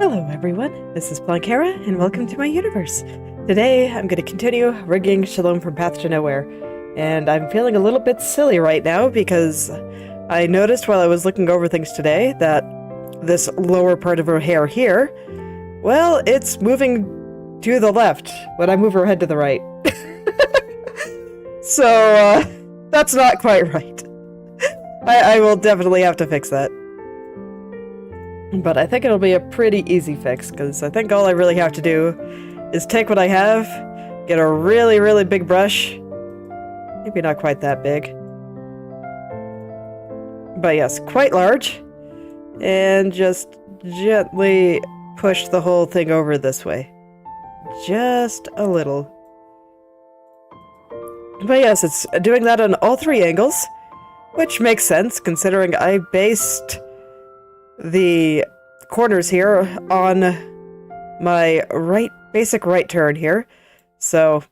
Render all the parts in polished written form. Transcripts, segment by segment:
Hello everyone, this is Blankera, and welcome to my universe. Today, I'm going to continue rigging Shalom from Path to Nowhere, and I'm feeling a little bit silly right now because I noticed while I was looking over things today that this lower part of her hair here, well, it's moving to the left when I move her head to the right. So, that's not quite right. I will definitely have to fix that. But I think it'll be a pretty easy fix, because I think all I really have to do is take what I have, get a really, really big brush, maybe not quite that big, but yes, quite large, and just gently push the whole thing over this way. Just a little. But yes, it's doing that on all three angles, which makes sense, considering I based the corners here on my basic right turn here. So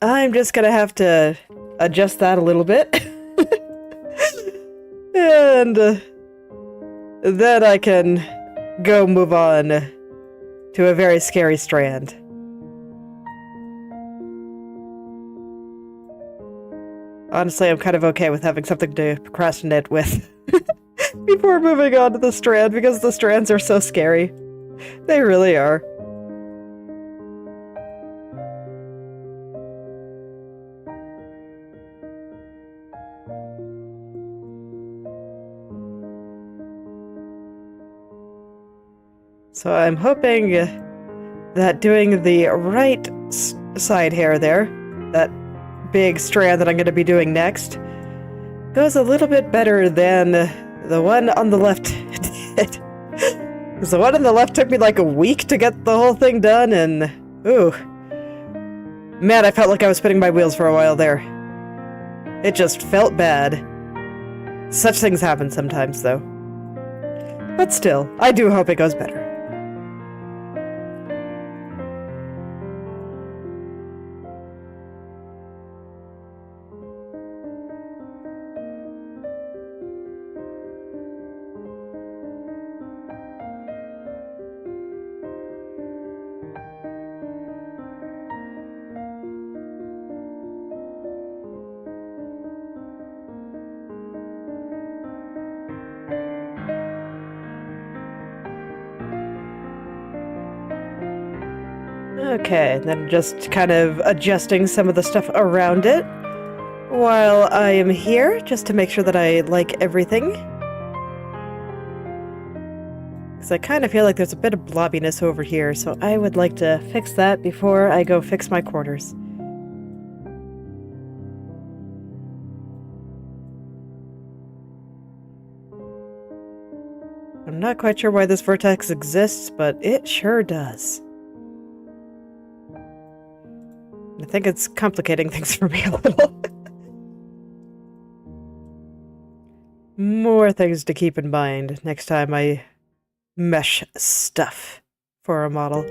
I'm just gonna have to adjust that a little bit. And then I can go move on to a very scary strand. Honestly, I'm kind of okay with having something to procrastinate with. Before moving on to the strand, because the strands are so scary. They really are. So I'm hoping that doing the right side hair there, that big strand that I'm going to be doing next, goes a little bit better than the one on the left did. Because the one on the left took me like a week to get the whole thing done, and ooh. Man, I felt like I was spinning my wheels for a while there. It just felt bad. Such things happen sometimes, though. But still, I do hope it goes better. Okay, then just kind of adjusting some of the stuff around it while I am here, just to make sure that I like everything. Because I kind of feel like there's a bit of blobbiness over here, so I would like to fix that before I go fix my corners. I'm not quite sure why this vertex exists, but it sure does. I think it's complicating things for me a little. More things to keep in mind next time I mesh stuff for a model.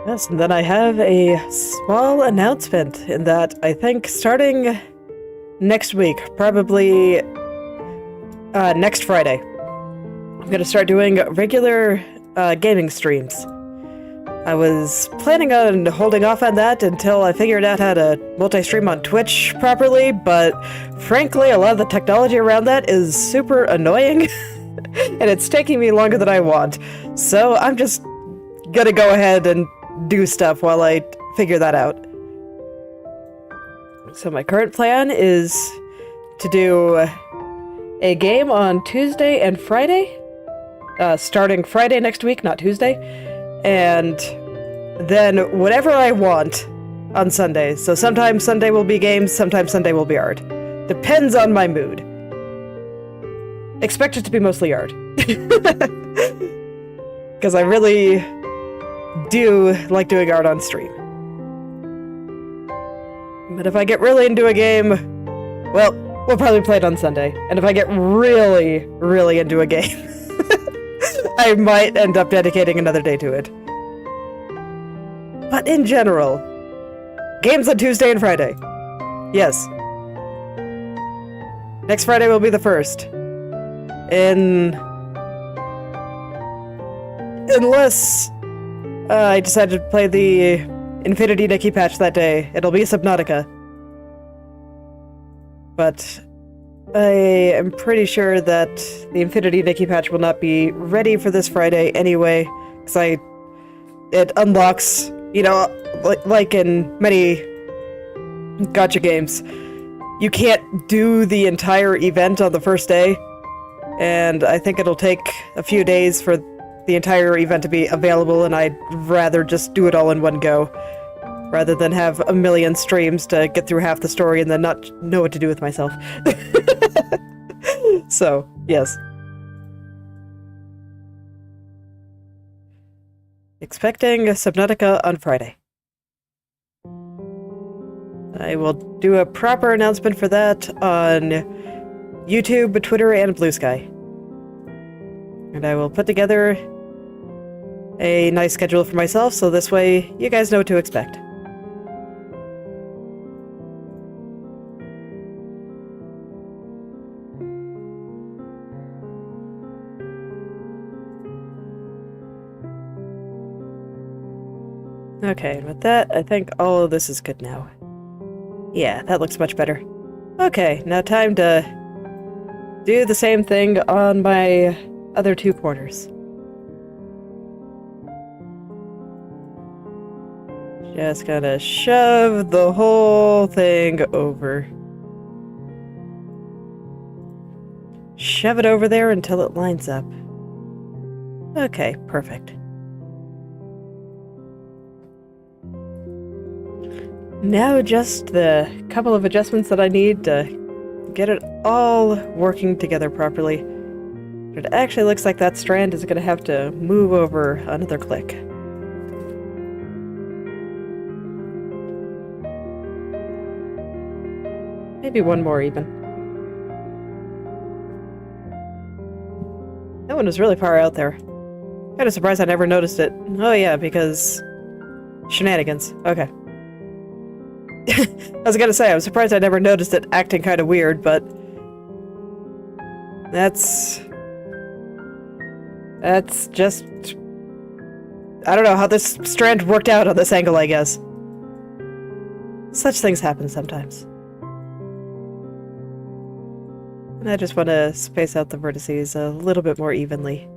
Yes, and then I have a small announcement in that I think starting next week, probably next Friday, I'm going to start doing regular gaming streams. I was planning on holding off on that until I figured out how to multi-stream on Twitch properly, but frankly, a lot of the technology around that is super annoying, and it's taking me longer than I want. So I'm just gonna go ahead and do stuff while I figure that out. So my current plan is to do a game on Tuesday and Friday, starting Friday next week, not Tuesday, and then whatever I want on Sundays. So sometimes Sunday will be games, sometimes Sunday will be art. Depends on my mood. Expect it to be mostly art. because I really do like doing art on stream. But if I get really into a game, well, we'll probably play it on Sunday. And if I get really, really into a game, I might end up dedicating another day to it. But in general, games on Tuesday and Friday. Yes. Next Friday will be the 1st. Unless I decided to play the Infinity Nikki patch that day, it'll be Subnautica. But I am pretty sure that the Infinity Nikki patch will not be ready for this Friday anyway, because it unlocks, you know, like in many gacha games, you can't do the entire event on the first day, and I think it'll take a few days for the entire event to be available, and I'd rather just do it all in one go, rather than have a million streams to get through half the story and then not know what to do with myself. So, yes. Expecting Subnautica on Friday. I will do a proper announcement for that on YouTube, Twitter, and Blue Sky. And I will put together a nice schedule for myself, so this way you guys know what to expect. Okay, and with that, I think all of this is good now. Yeah, that looks much better. Okay, now time to do the same thing on my other two corners. Just gonna shove the whole thing over. Shove it over there until it lines up. Okay, perfect. Now just the couple of adjustments that I need to get it all working together properly. It actually looks like that strand is going to have to move over another click. Maybe one more even. That one was really far out there. Kind of surprised I never noticed it. Oh yeah, because shenanigans. Okay. I was gonna say, I'm surprised I never noticed it acting kind of weird, but that's just, I don't know how this strand worked out on this angle, I guess. Such things happen sometimes. And I just want to space out the vertices a little bit more evenly.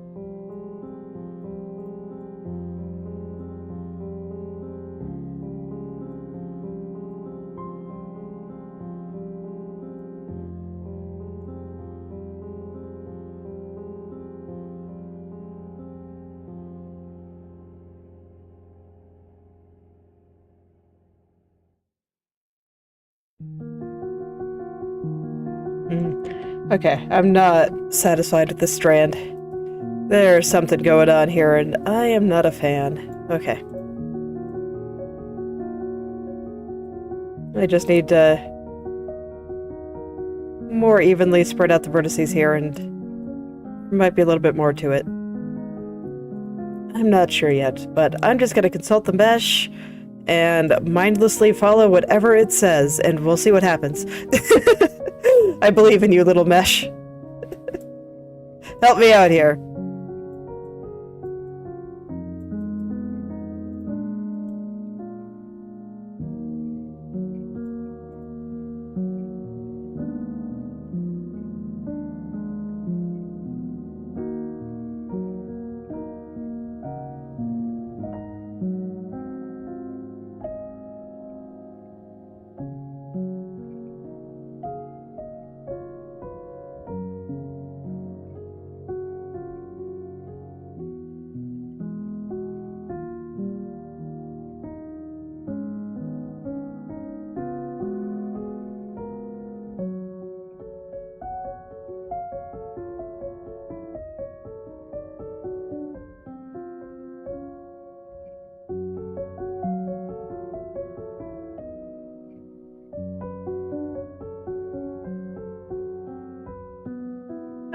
Okay, I'm not satisfied with this strand. There's something going on here, and I am not a fan. Okay. I just need to more evenly spread out the vertices here, and there might be a little bit more to it. I'm not sure yet, but I'm just gonna consult the mesh and mindlessly follow whatever it says, and we'll see what happens. I believe in you, little mesh. Help me out here.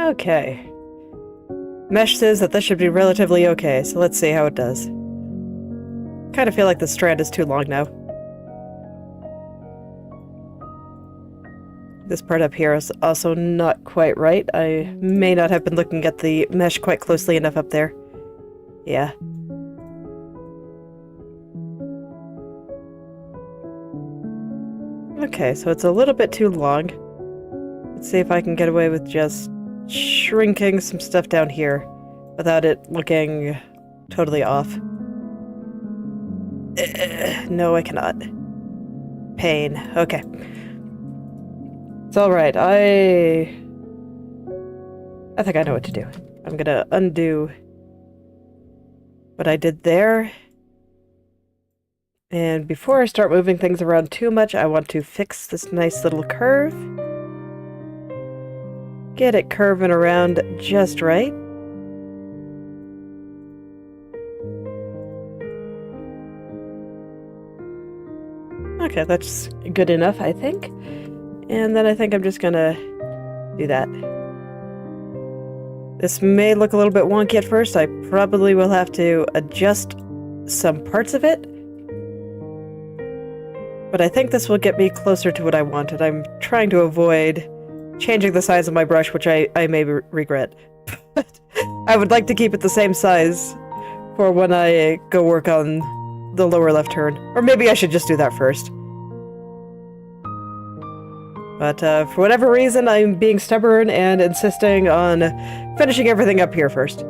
Okay. Mesh says that this should be relatively okay, so let's see how it does. Kind of feel like the strand is too long now. This part up here is also not quite right. I may not have been looking at the mesh quite closely enough up there. Yeah. Okay, so it's a little bit too long. Let's see if I can get away with just shrinking some stuff down here without it looking totally off. No, I cannot. Pain. Okay. It's alright. I think I know what to do. I'm gonna undo what I did there. And before I start moving things around too much, I want to fix this nice little curve. Get it curving around just right. Okay, that's good enough, I think. And then I think I'm just gonna do that. This may look a little bit wonky at first. I probably will have to adjust some parts of it. But I think this will get me closer to what I wanted. I'm trying to avoid changing the size of my brush, which I may regret. But I would like to keep it the same size for when I go work on the lower left turn. Or maybe I should just do that first. But for whatever reason, I'm being stubborn and insisting on finishing everything up here first.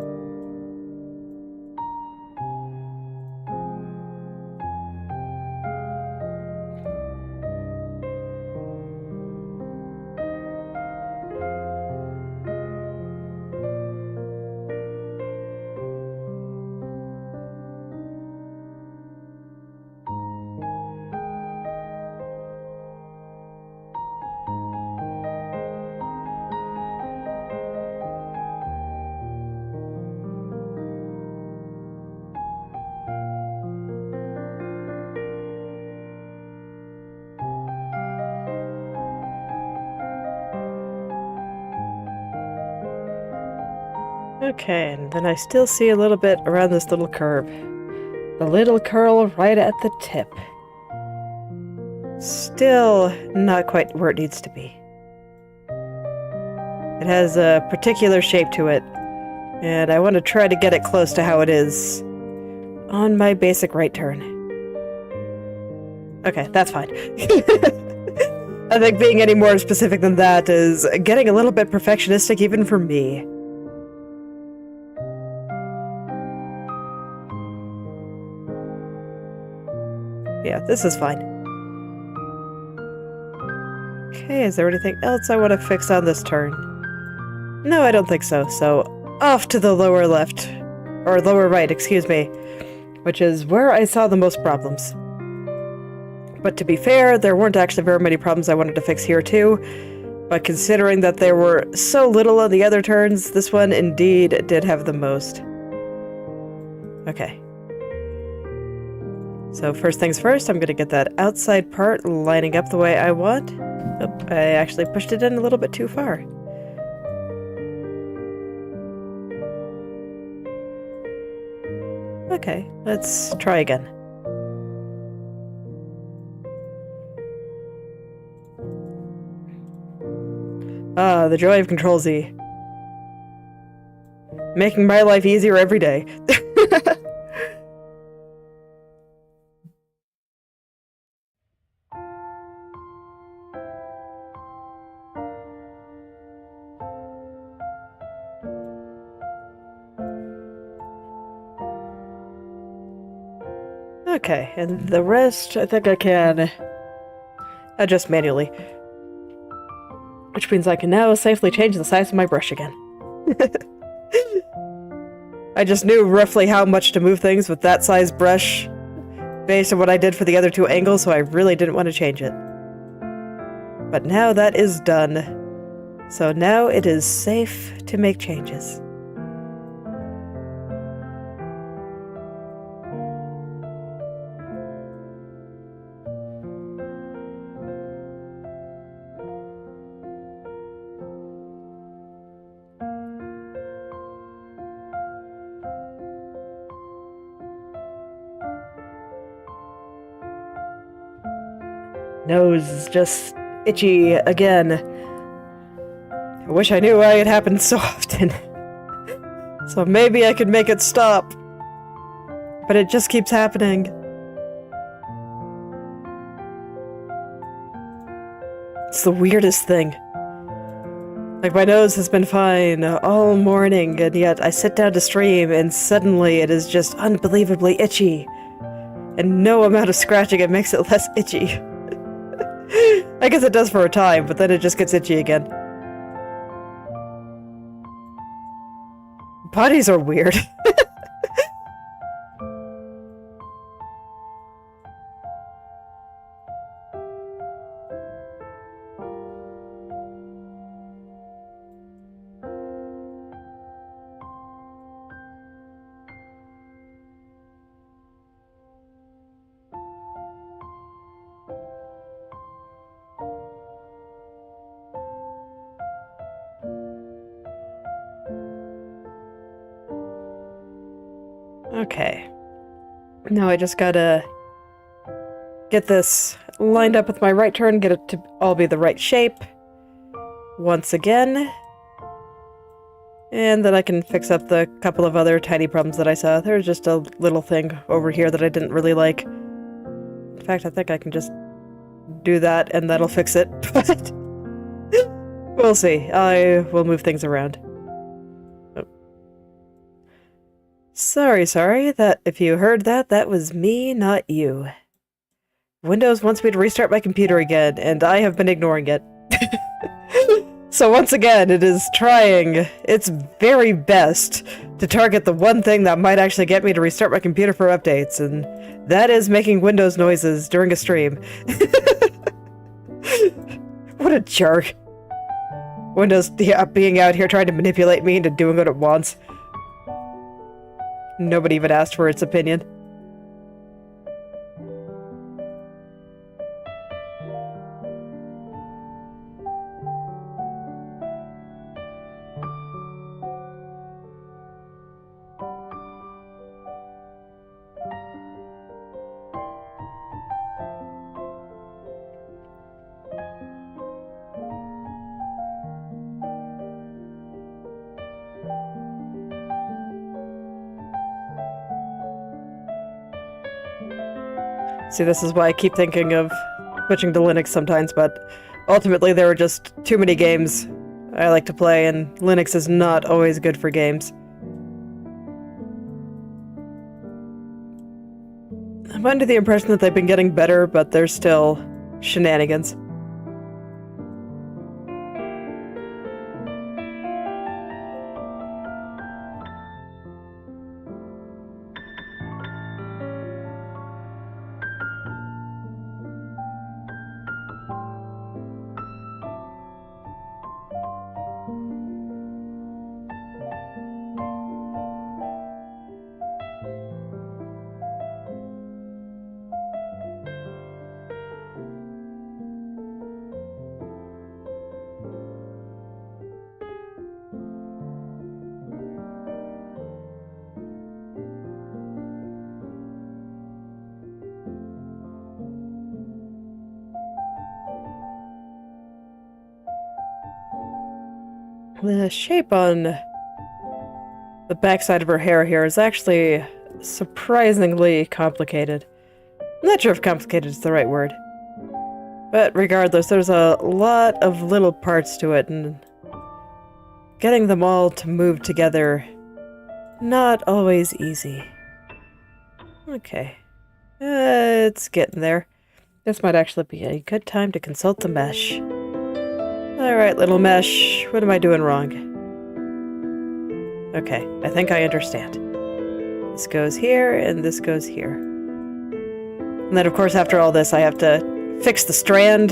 Okay, and then I still see a little bit around this little curve. The little curl right at the tip. Still not quite where it needs to be. It has a particular shape to it, and I want to try to get it close to how it is on my basic right turn. Okay, that's fine. I think being any more specific than that is getting a little bit perfectionistic even for me. Yeah, this is fine. Okay, is there anything else I want to fix on this turn? No, I don't think so. So, off to the lower left. Or lower right, excuse me. Which is where I saw the most problems. But to be fair, there weren't actually very many problems I wanted to fix here too. But considering that there were so little on the other turns, this one indeed did have the most. Okay. So first things first, I'm going to get that outside part lining up the way I want. Oh, I actually pushed it in a little bit too far. Okay, let's try again. Ah, the joy of Control-Z. Making my life easier every day. Okay, and the rest I think I can adjust manually. Which means I can now safely change the size of my brush again. I just knew roughly how much to move things with that size brush based on what I did for the other two angles, so I really didn't want to change it. But now that is done. So now it is safe to make changes. Nose is just itchy again. I wish I knew why it happened so often. So maybe I could make it stop. But it just keeps happening. It's the weirdest thing. Like, my nose has been fine all morning, and yet I sit down to stream, and suddenly it is just unbelievably itchy. And no amount of scratching it makes it less itchy. I guess it does for a time, but then it just gets itchy again. Bodies are weird. Okay. Now I just gotta get this lined up with my right turn, get it to all be the right shape once again. And then I can fix up the couple of other tiny problems that I saw. There's just a little thing over here that I didn't really like. In fact, I think I can just do that and that'll fix it. But we'll see. I will move things around. Sorry, that if you heard that, that was me, not you. Windows wants me to restart my computer again, and I have been ignoring it. So once again, it is trying its very best to target the one thing that might actually get me to restart my computer for updates, and that is making Windows noises during a stream. What a jerk. Windows being out here trying to manipulate me into doing what it wants. Nobody even asked for its opinion. See, this is why I keep thinking of switching to Linux sometimes, but ultimately there are just too many games I like to play, and Linux is not always good for games. I'm under the impression that they've been getting better, but they're still shenanigans. The shape on the backside of her hair here is actually surprisingly complicated. I'm not sure if complicated is the right word. But regardless, there's a lot of little parts to it, and getting them all to move together, not always easy. Okay. It's getting there. This might actually be a good time to consult the mesh. Alright, little mesh, what am I doing wrong? Okay, I think I understand. This goes here, and this goes here. And then, of course, after all this, I have to fix the strand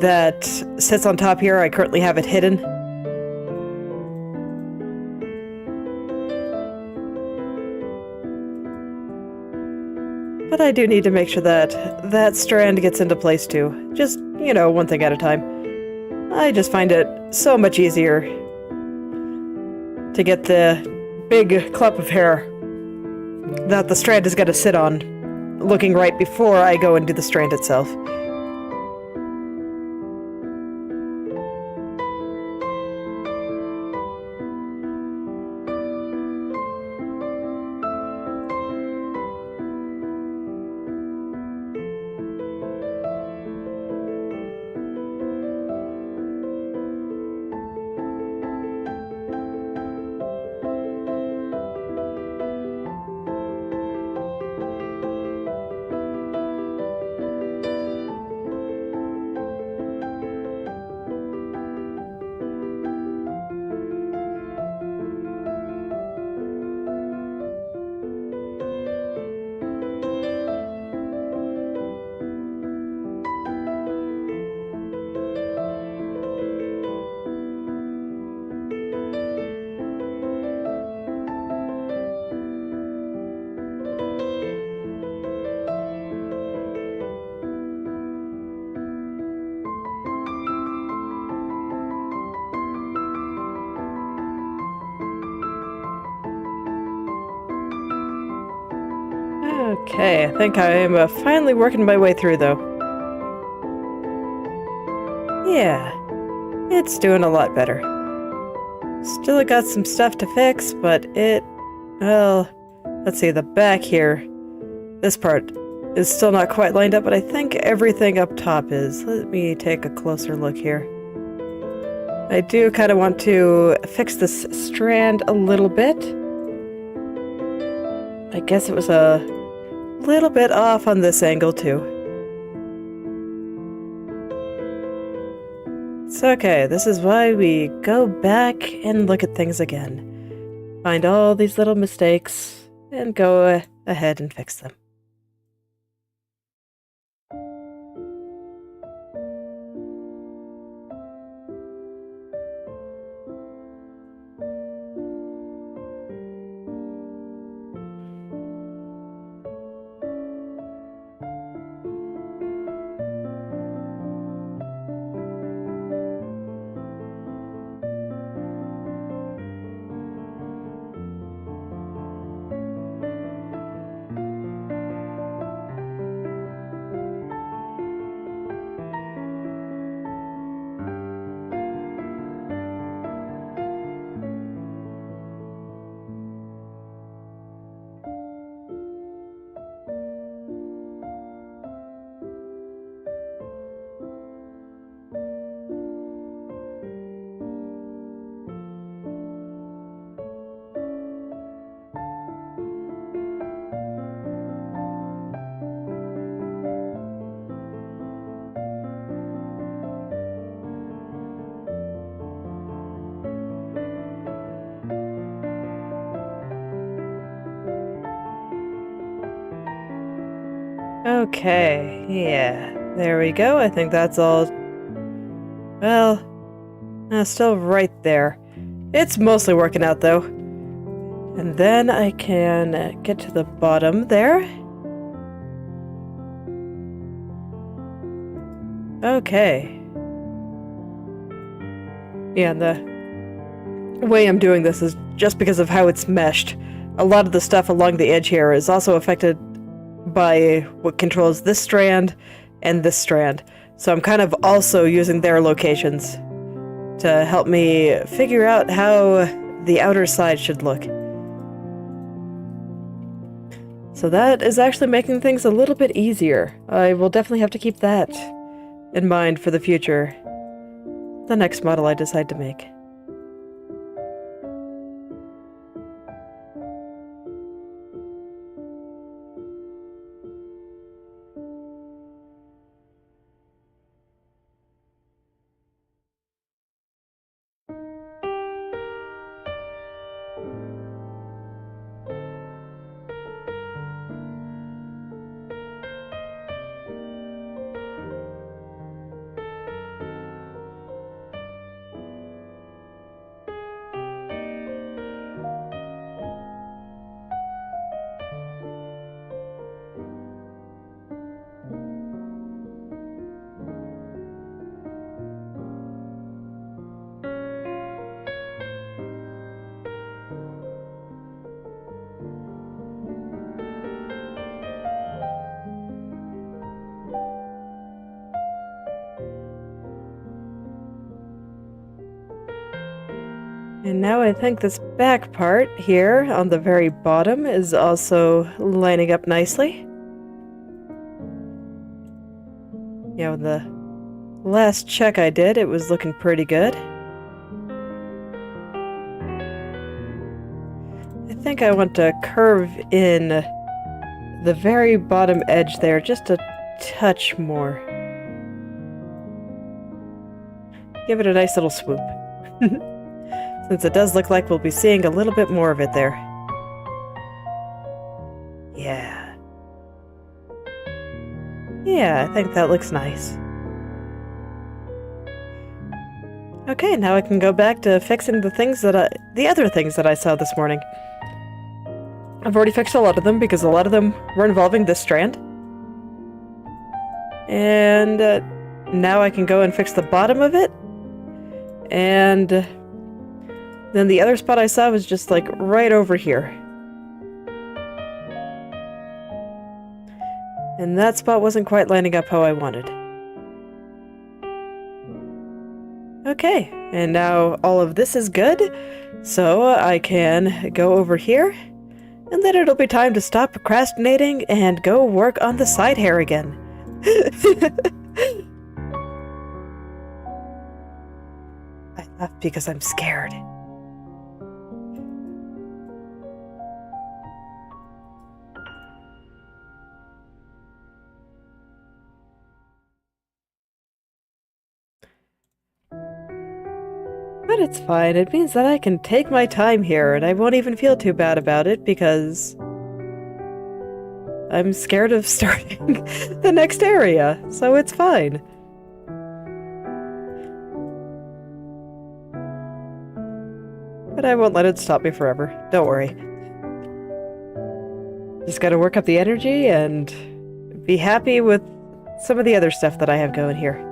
that sits on top here. I currently have it hidden. But I do need to make sure that that strand gets into place too. Just, you know, one thing at a time. I just find it so much easier to get the big clump of hair that the strand is going to sit on looking right before I go and do the strand itself. Okay, I think I'm finally working my way through, though. Yeah, it's doing a lot better. Still got some stuff to fix, but well, let's see, the back here, this part is still not quite lined up, but I think everything up top is. Let me take a closer look here. I do kind of want to fix this strand a little bit. I guess it was a little bit off on this angle too. It's okay, this is why we go back and look at things again. Find all these little mistakes and go ahead and fix them. Okay, yeah, there we go. I think that's all. Well, still right there. It's mostly working out, though. And then I can get to the bottom there. Okay. Yeah, and the way I'm doing this is just because of how it's meshed. A lot of the stuff along the edge here is also affected by what controls this strand and this strand. So I'm kind of also using their locations to help me figure out how the outer side should look. So that is actually making things a little bit easier. I will definitely have to keep that in mind for the future. The next model I decide to make. And now I think this back part here on the very bottom is also lining up nicely. Yeah, the last check I did, it was looking pretty good. I think I want to curve in the very bottom edge there just a touch more. Give it a nice little swoop. Since it does look like we'll be seeing a little bit more of it there. Yeah. Yeah, I think that looks nice. Okay, now I can go back to fixing the other things that I saw this morning. I've already fixed a lot of them because a lot of them were involving this strand. And now I can go and fix the bottom of it. And then the other spot I saw was just like right over here. And that spot wasn't quite lining up how I wanted. Okay, and now all of this is good, so I can go over here, and then it'll be time to stop procrastinating and go work on the side hair again. I laugh because I'm scared. But it's fine, it means that I can take my time here, and I won't even feel too bad about it, because I'm scared of starting the next area, so it's fine. But I won't let it stop me forever, don't worry. Just gotta work up the energy and be happy with some of the other stuff that I have going here.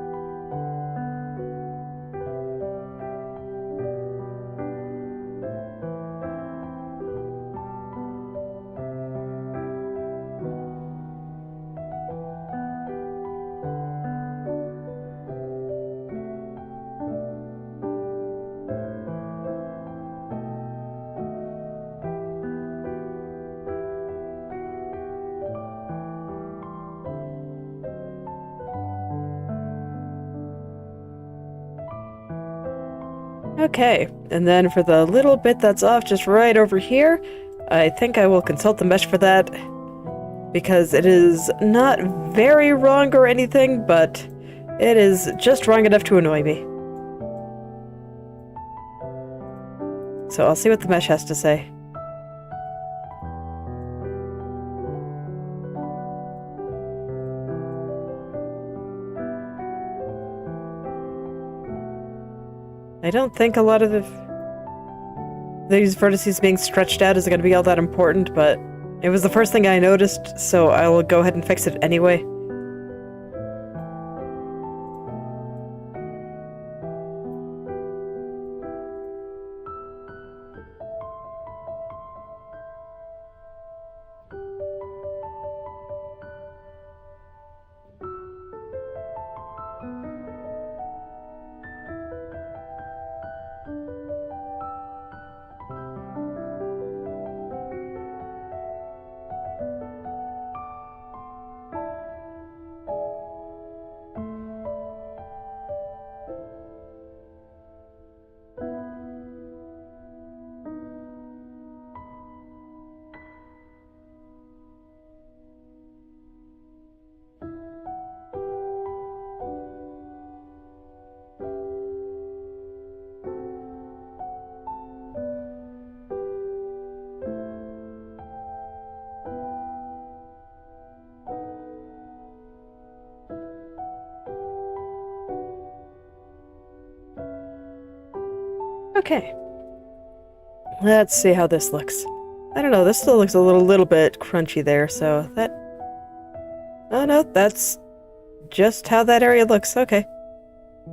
Okay, and then for the little bit that's off just right over here, I think I will consult the mesh for that, because it is not very wrong or anything, but it is just wrong enough to annoy me. So I'll see what the mesh has to say. I don't think a lot of these vertices being stretched out is going to be all that important, but it was the first thing I noticed, so I will go ahead and fix it anyway. Okay. Let's see how this looks. I don't know, this still looks a little bit crunchy there, so that... Oh no, that's just how that area looks, okay.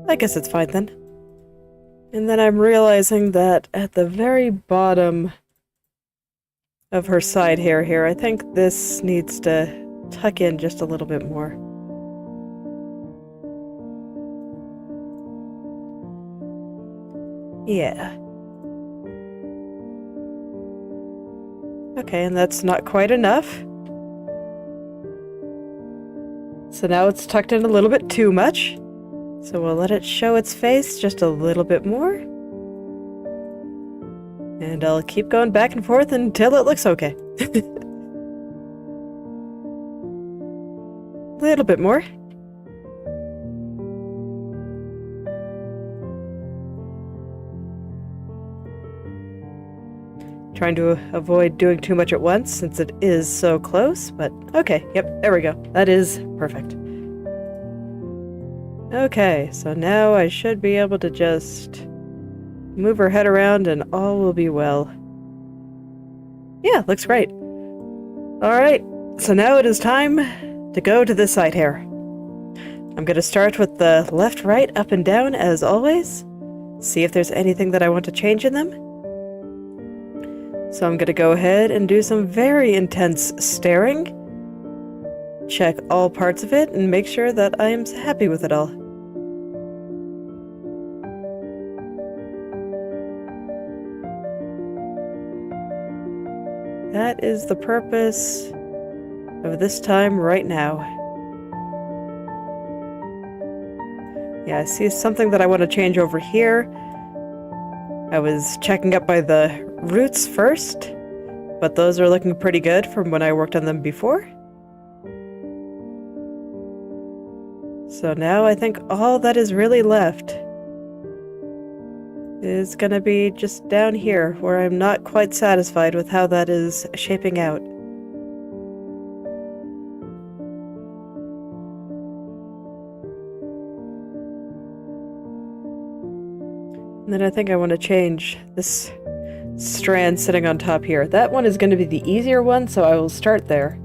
I guess it's fine then. And then I'm realizing that at the very bottom of her side hair here, I think this needs to tuck in just a little bit more. Yeah. Okay, and that's not quite enough. So now it's tucked in a little bit too much. So we'll let it show its face just a little bit more. And I'll keep going back and forth until it looks okay. A little bit more. Trying to avoid doing too much at once since it is so close, but okay, yep, there we go. That is perfect. Okay, so now I should be able to just move her head around and all will be well. Yeah, looks great. Alright, so now it is time to go to the side hair. I'm going to start with the left, right, up and down as always. See if there's anything that I want to change in them. So I'm going to go ahead and do some very intense staring. Check all parts of it and make sure that I am happy with it all. That is the purpose of this time right now. Yeah, I see something that I want to change over here. I was checking up by the roots first, but those are looking pretty good from when I worked on them before. So now I think all that is really left is gonna be just down here, where I'm not quite satisfied with how that is shaping out. And then I think I want to change this strand sitting on top here. That one is going to be the easier one, so I will start there.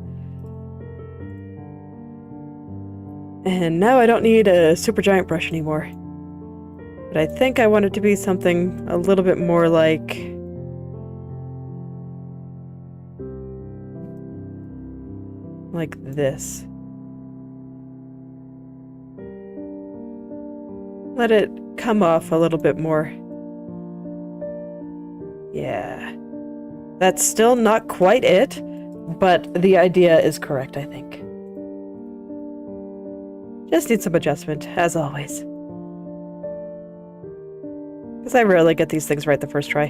And now I don't need a super giant brush anymore. But I think I want it to be something a little bit more like this. Let it come off a little bit more. Yeah. That's still not quite it, but the idea is correct, I think. Just need some adjustment, as always. Because I rarely get these things right the first try.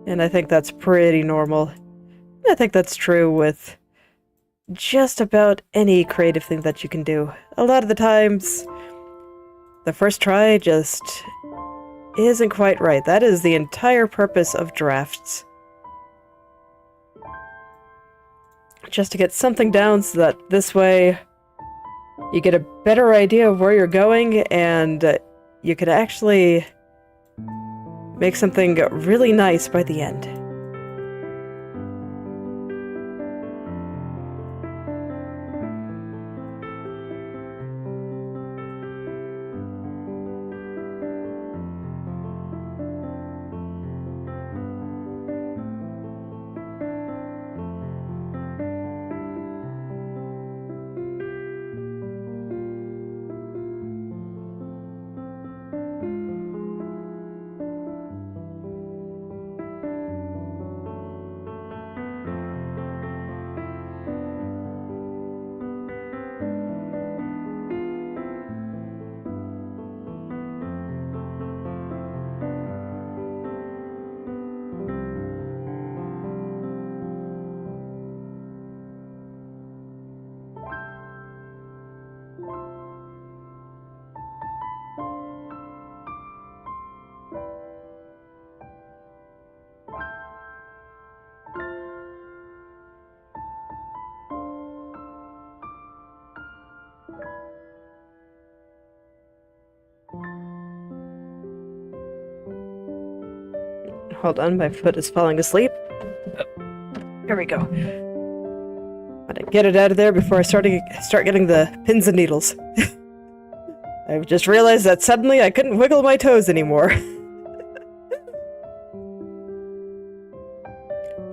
And I think that's pretty normal. I think that's true with just about any creative thing that you can do. A lot of the times, the first try just isn't quite right. That is the entire purpose of drafts. Just to get something down so that this way you get a better idea of where you're going and you can actually make something really nice by the end. Hold on, my foot is falling asleep. Here we go. Gotta get it out of there before I start getting the pins and needles. I've just realized that suddenly I couldn't wiggle my toes anymore.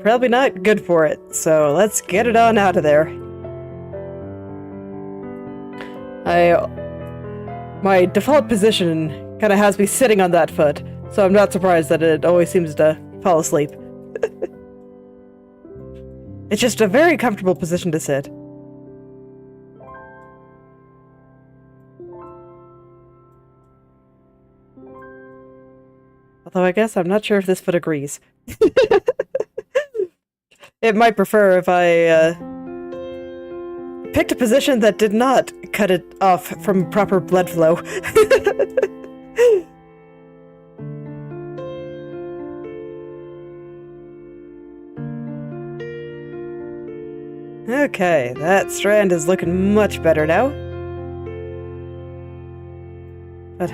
Probably not good for it, so let's get it on out of there. My default position kind of has me sitting on that foot, so I'm not surprised that it always seems to fall asleep. It's just a very comfortable position to sit. Although I guess I'm not sure if this foot agrees. It might prefer if I picked a position that did not cut it off from proper blood flow. Okay, that strand is looking much better now. But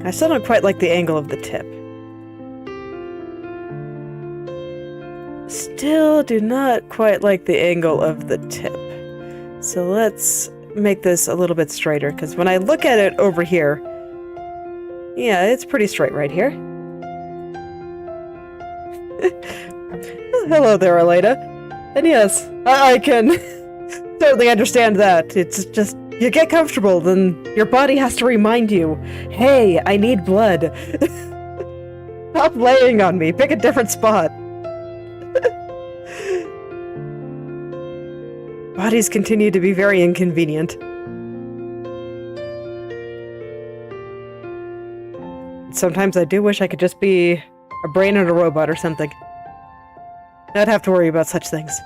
I still don't quite like the angle of the tip. Still do not quite like the angle of the tip. So let's make this a little bit straighter, because when I look at it over here, yeah, it's pretty straight right here. Hello there, Elena. And yes, I can totally understand that. It's just, you get comfortable, then your body has to remind you, hey, I need blood. Stop laying on me, pick a different spot. Bodies continue to be very inconvenient. Sometimes I do wish I could just be a brain in a robot or something. I'd have to worry about such things.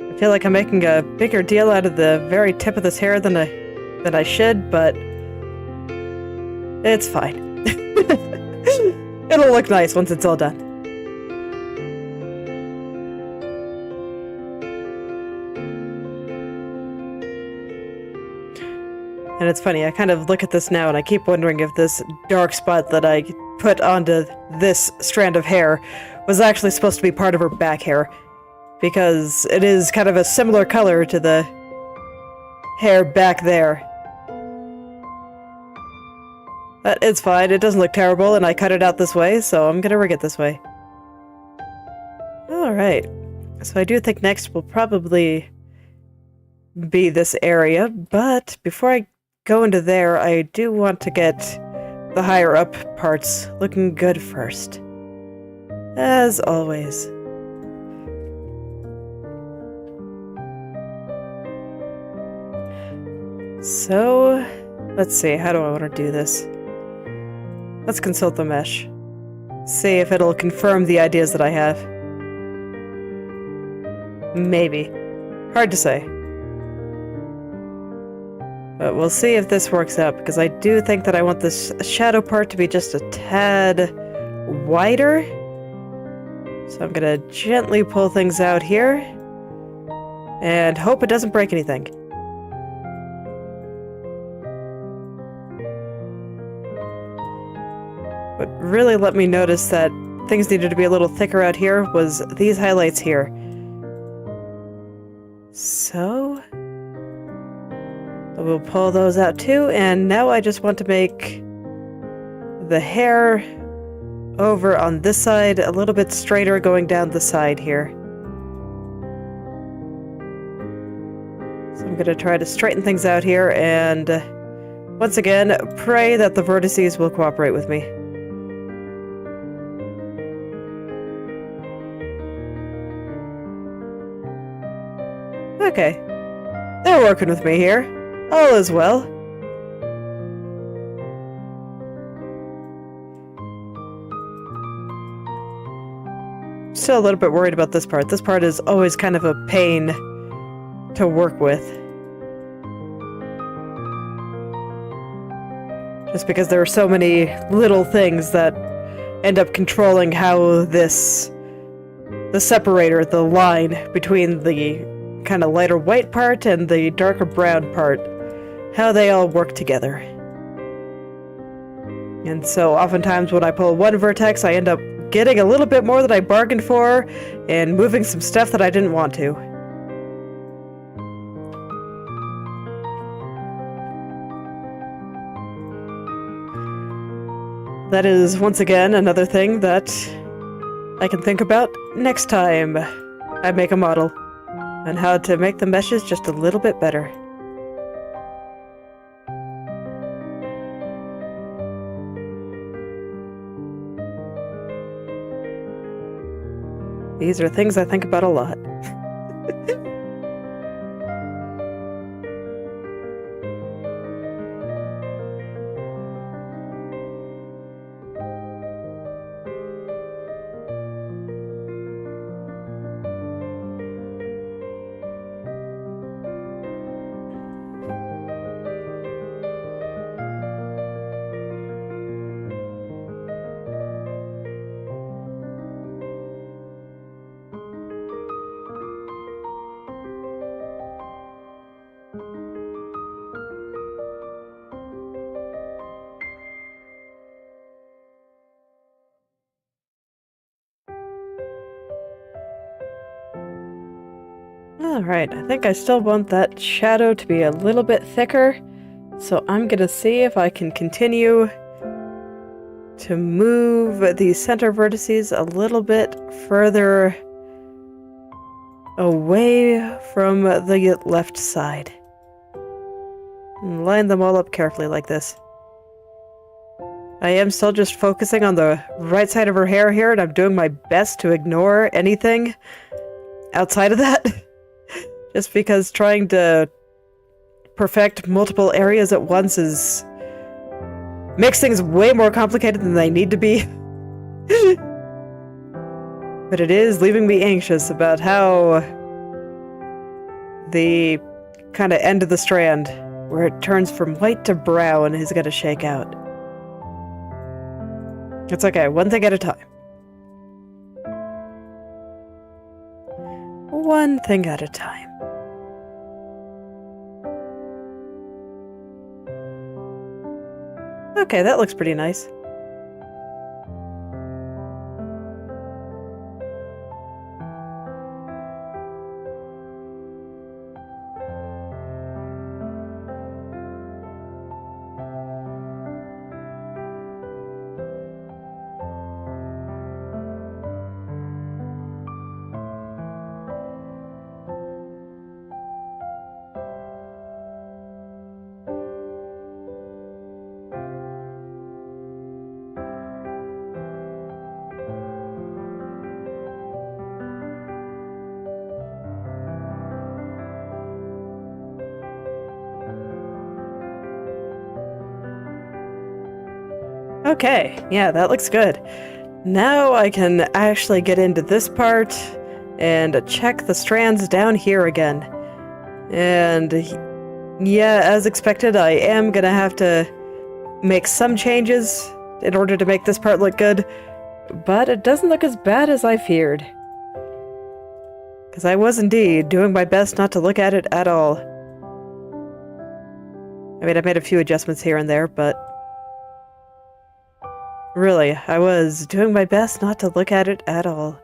I feel like I'm making a bigger deal out of the very tip of this hair than I should, but it's fine. It'll look nice once it's all done. And it's funny, I kind of look at this now and I keep wondering if this dark spot that I put onto this strand of hair was actually supposed to be part of her back hair. Because it is kind of a similar color to the hair back there. But it's fine, it doesn't look terrible, and I cut it out this way, so I'm gonna rig it this way. Alright, so I do think next will probably be this area, but before I go into there, I do want to get the higher up parts looking good first. As always. So, let's see, how do I want to do this? Let's consult the mesh. See if it'll confirm the ideas that I have. Maybe. Hard to say. But we'll see if this works out, because I do think that I want this shadow part to be just a tad wider. So I'm gonna gently pull things out here, and hope it doesn't break anything. What really let me notice that things needed to be a little thicker out here was these highlights here. So we'll pull those out too, and now I just want to make the hair over on this side a little bit straighter going down the side here. So I'm going to try to straighten things out here, and once again, pray that the vertices will cooperate with me. Okay, they're working with me here. All is well. Still a little bit worried about this part. This part is always kind of a pain to work with. Just because there are so many little things that end up controlling how the separator, the line between the kind of lighter white part and the darker brown part, how they all work together. And so oftentimes when I pull one vertex, I end up getting a little bit more than I bargained for, and moving some stuff that I didn't want to. That is, once again, another thing that I can think about next time I make a model, and how to make the meshes just a little bit better. These are things I think about a lot. Alright, I think I still want that shadow to be a little bit thicker, so I'm gonna see if I can continue to move the center vertices a little bit further away from the left side. And line them all up carefully like this. I am still just focusing on the right side of her hair here, and I'm doing my best to ignore anything outside of that. Just because trying to perfect multiple areas at once makes things way more complicated than they need to be. But it is leaving me anxious about how the kind of end of the strand, where it turns from white to brown, is going to shake out. It's okay, one thing at a time. One thing at a time. Okay, that looks pretty nice. Okay, yeah, that looks good. Now I can actually get into this part and check the strands down here again. And yeah, as expected, I am gonna have to make some changes in order to make this part look good, but it doesn't look as bad as I feared. Because I was indeed doing my best not to look at it at all. I mean, I made a few adjustments here and there, but really, I was doing my best not to look at it at all.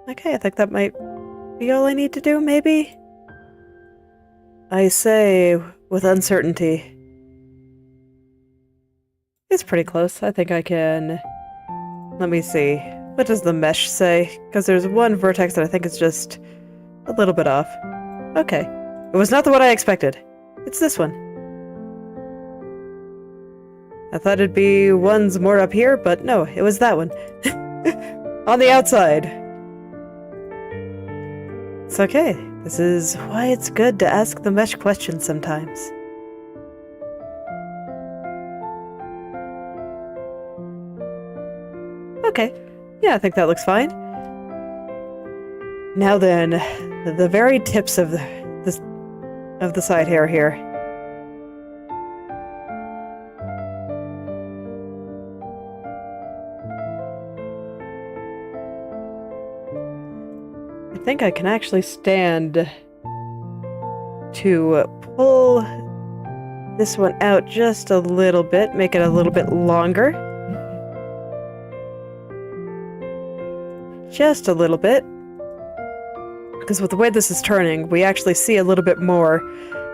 Okay, I think that might be all I need to do, maybe? I say with uncertainty. It's pretty close. I think I can... Let me see. What does the mesh say? Because there's one vertex that I think is just a little bit off. Okay. It was not the one I expected. It's this one. I thought it'd be ones more up here, but no, it was that one. On the outside. It's okay. This is why it's good to ask the mesh questions sometimes. Okay. Yeah, I think that looks fine. Now then, the very tips of the side hair here. I think I can actually stand to pull this one out just a little bit, make it a little bit longer. Just a little bit. Because with the way this is turning, we actually see a little bit more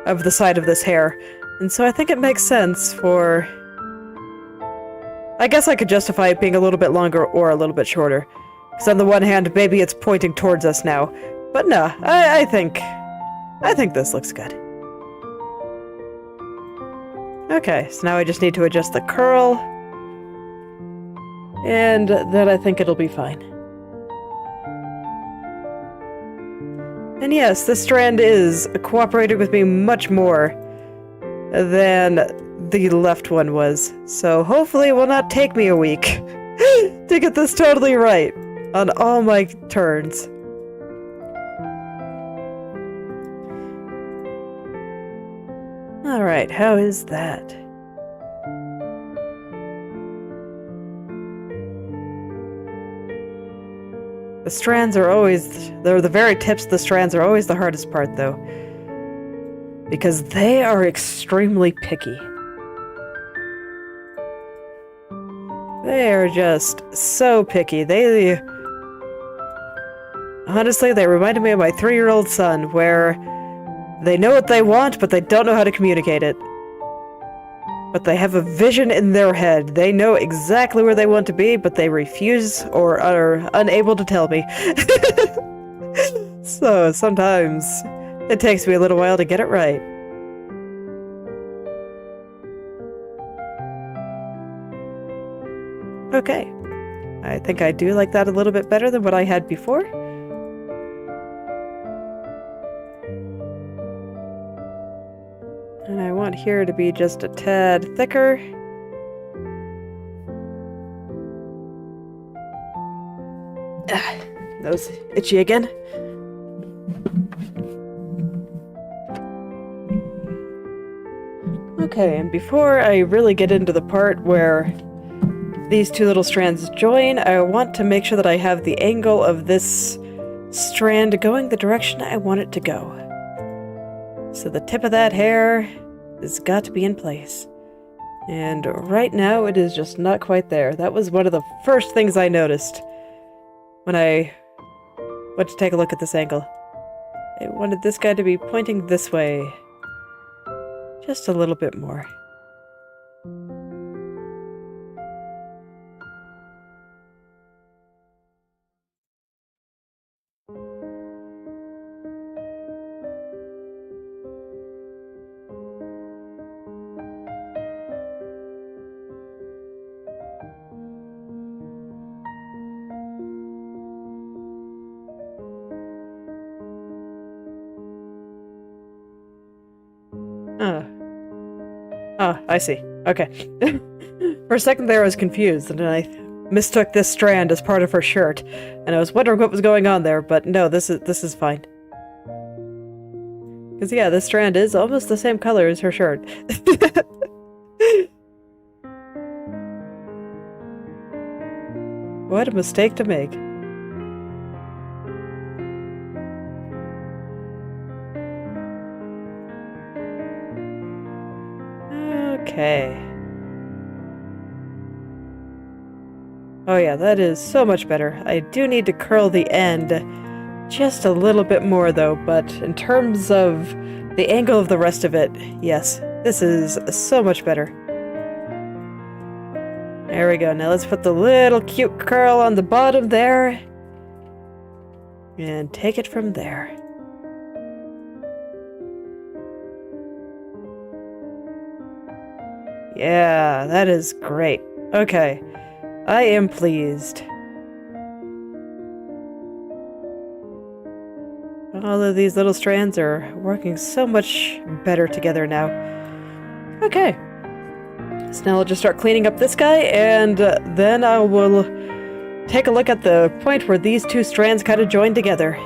of the side of this hair. And so I think it makes sense for... I guess I could justify it being a little bit longer or a little bit shorter. Because on the one hand, maybe it's pointing towards us now. But no, I think this looks good. Okay, so now I just need to adjust the curl. And then I think it'll be fine. And yes, this strand is cooperating with me much more than the left one was. So hopefully it will not take me a week to get this totally right on all my turns. Alright, how is that? The strands are always... the very tips of the strands are always the hardest part, though. Because they are extremely picky. They are just so picky. Honestly, they reminded me of my 3-year-old son, where they know what they want, but they don't know how to communicate it. But they have a vision in their head. They know exactly where they want to be, but they refuse or are unable to tell me. So sometimes it takes me a little while to get it right. Okay. I think I do like that a little bit better than what I had before. And I want here to be just a tad thicker. Nose itchy again. Okay, and before I really get into the part where these two little strands join, I want to make sure that I have the angle of this strand going the direction I want it to go. So the tip of that hair has got to be in place. And right now it is just not quite there. That was one of the first things I noticed when I went to take a look at this angle. I wanted this guy to be pointing this way. Just a little bit more. Oh, I see. Okay. For a second there I was confused, and I mistook this strand as part of her shirt, and I was wondering what was going on there, but no, this is fine. Because yeah, this strand is almost the same color as her shirt. What a mistake to make. Okay. Oh yeah, that is so much better. I do need to curl the end just a little bit more though, but in terms of the angle of the rest of it, yes, this is so much better. There we go. Now let's put the little cute curl on the bottom there and take it from there. Yeah, that is great. Okay, I am pleased. All of these little strands are working so much better together now. Okay, so now I'll just start cleaning up this guy, and then I will take a look at the point where these two strands kind of join together.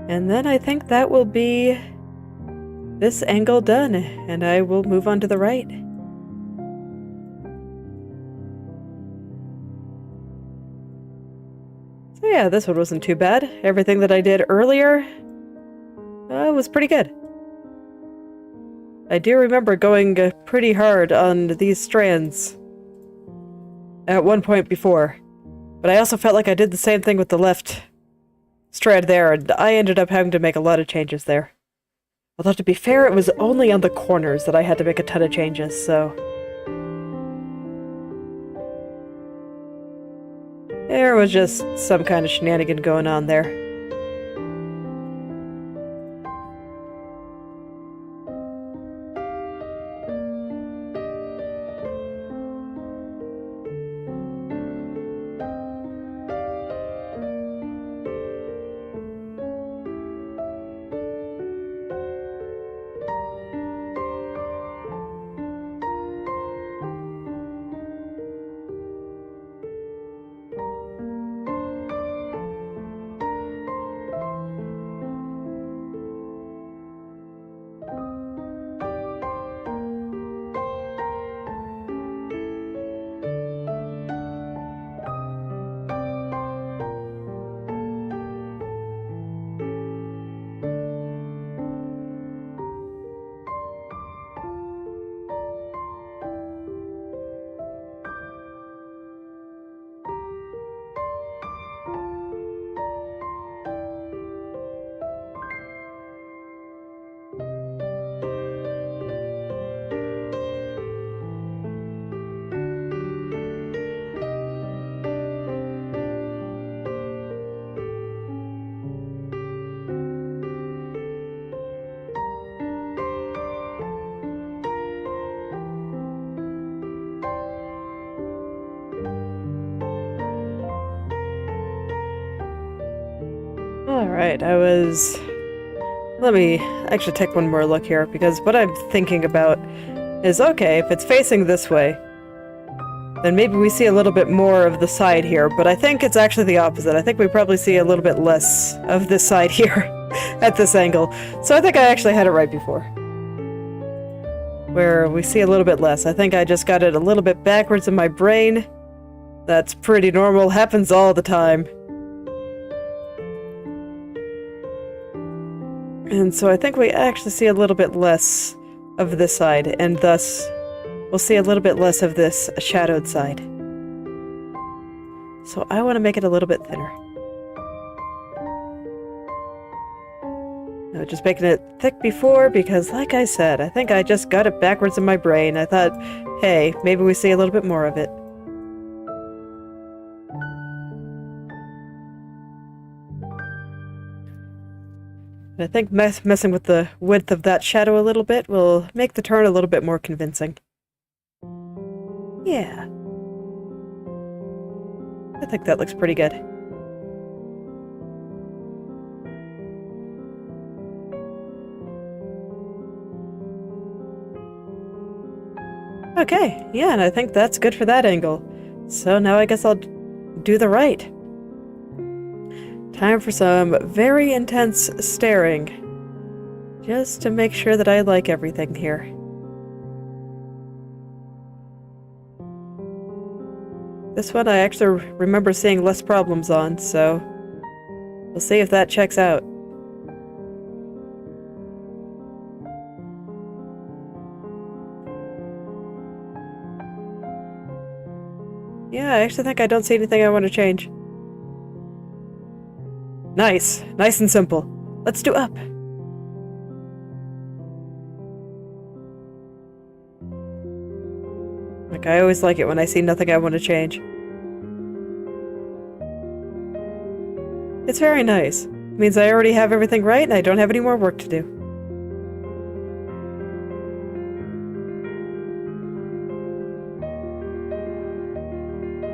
And then I think that will be this angle done, and I will move on to the right. So Yeah, this one wasn't too bad. Everything that I did earlier was pretty good. I do remember going pretty hard on these strands at one point before, but I also felt like I did the same thing with the left strand there, and I ended up having to make a lot of changes there. Although, to be fair, it was only on the corners that I had to make a ton of changes, so... there was just some kind of shenanigan going on there. Alright, let me actually take one more look here, because what I'm thinking about is, okay, if it's facing this way, then maybe we see a little bit more of the side here, but I think it's actually the opposite. I think we probably see a little bit less of this side here at this angle. So I think I actually had it right before, where we see a little bit less. I think I just got it a little bit backwards in my brain. That's pretty normal, happens all the time. And so I think we actually see a little bit less of this side, and thus we'll see a little bit less of this shadowed side. So I want to make it a little bit thinner. I was just making it thick before because, like I said, I think I just got it backwards in my brain. I thought, hey, maybe we see a little bit more of it. I think messing with the width of that shadow a little bit will make the turn a little bit more convincing. Yeah. I think that looks pretty good. Okay, yeah, and I think that's good for that angle. So now I guess I'll do the right. Time for some very intense staring, just to make sure that I like everything here. This one I actually remember seeing less problems on, so we'll see if that checks out. Yeah, I actually think I don't see anything I want to change. Nice. Nice and simple. Let's do up. Like, I always like it when I see nothing I want to change. It's very nice. It means I already have everything right and I don't have any more work to do.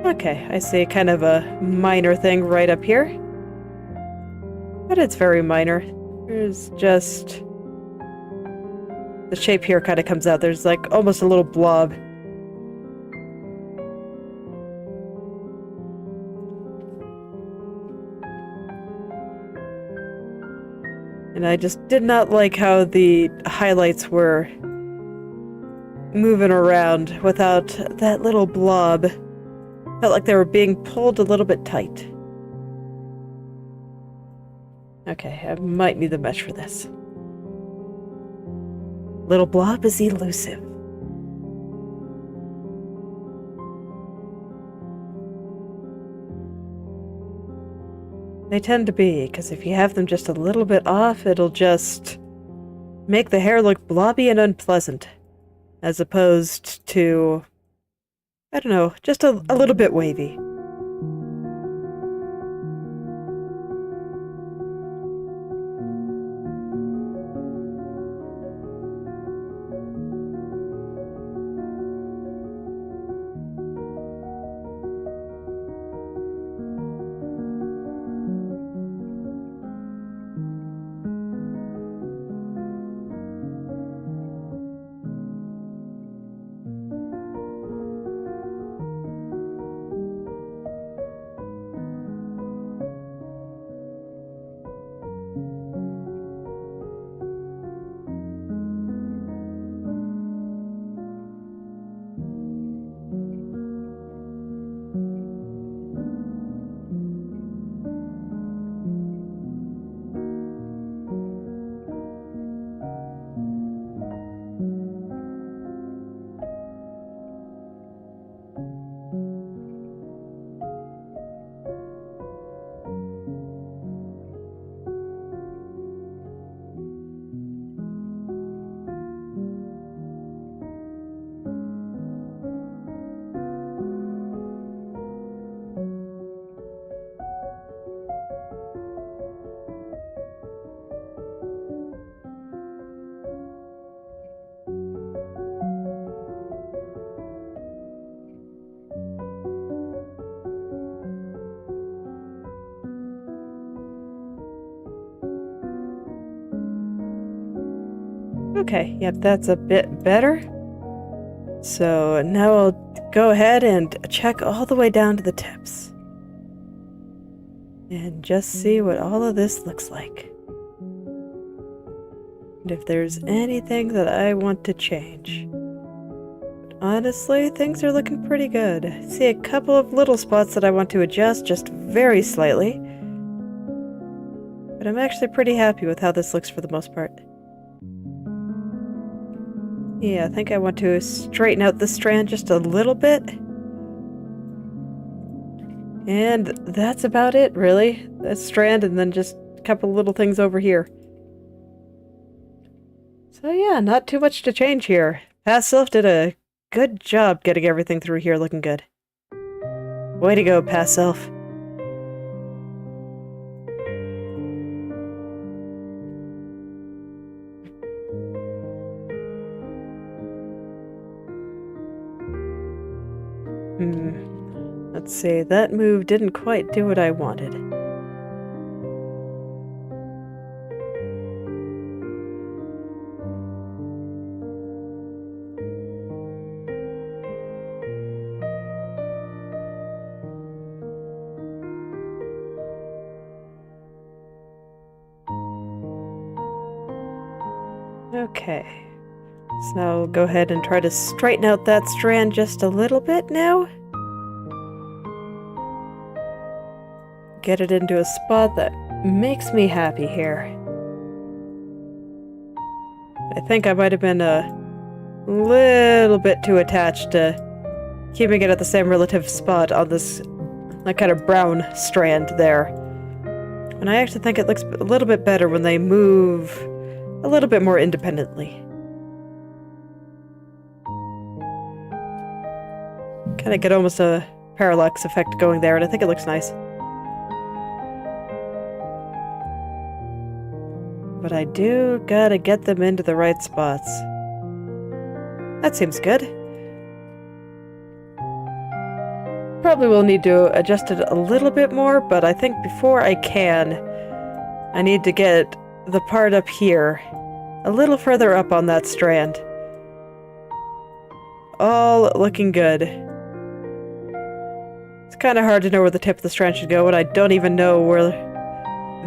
Okay, I see kind of a minor thing right up here. But it's very minor. There's just... the shape here kind of comes out. There's like almost a little blob. And I just did not like how the highlights were moving around without that little blob. Felt like they were being pulled a little bit tight. Okay, I might need the mesh for this. Little blob is elusive. They tend to be, because if you have them just a little bit off, it'll just make the hair look blobby and unpleasant. As opposed to, I don't know, just a little bit wavy. Okay, yep, that's a bit better. So now I'll go ahead and check all the way down to the tips. And just see what all of this looks like. And if there's anything that I want to change. But honestly, things are looking pretty good. I see a couple of little spots that I want to adjust just very slightly. But I'm actually pretty happy with how this looks for the most part. Yeah, I think I want to straighten out this strand just a little bit. And that's about it, really. That strand and then just a couple little things over here. So yeah, not too much to change here. Past Self did a good job getting everything through here looking good. Way to go, Past Self. Let's see, that move didn't quite do what I wanted. Okay. So now we'll go ahead and try to straighten out that strand just a little bit now. Get it into a spot that makes me happy here. I think I might have been a little bit too attached to keeping it at the same relative spot on this like kind of brown strand there. And I actually think it looks a little bit better when they move a little bit more independently. Kind of get almost a parallax effect going there, and I think it looks nice. But I do gotta get them into the right spots. That seems good. Probably will need to adjust it a little bit more, but I think before I can, I need to get the part up here a little further up on that strand. All looking good. It's kind of hard to know where the tip of the strand should go, and I don't even know where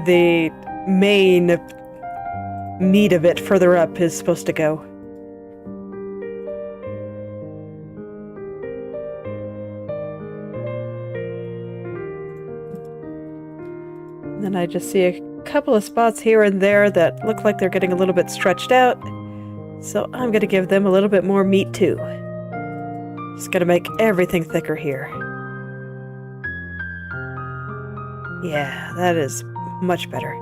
the main meat of it further up is supposed to go. And then I just see a couple of spots here and there that look like they're getting a little bit stretched out, so I'm gonna give them a little bit more meat too. Just gonna make everything thicker here. Yeah, that is much better.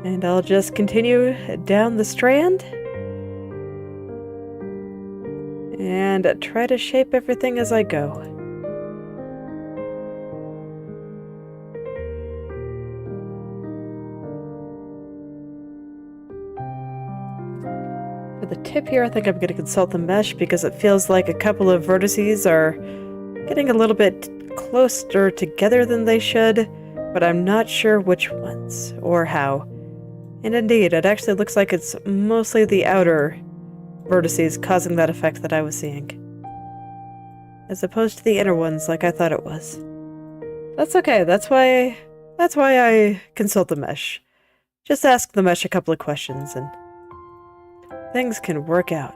And I'll just continue down the strand and try to shape everything as I go. For the tip here, I think I'm going to consult the mesh because it feels like a couple of vertices are getting a little bit closer together than they should, but I'm not sure which ones or how. And indeed, it actually looks like it's mostly the outer vertices causing that effect that I was seeing, as opposed to the inner ones like I thought it was. That's okay, that's why I consult the mesh. Just ask the mesh a couple of questions and things can work out.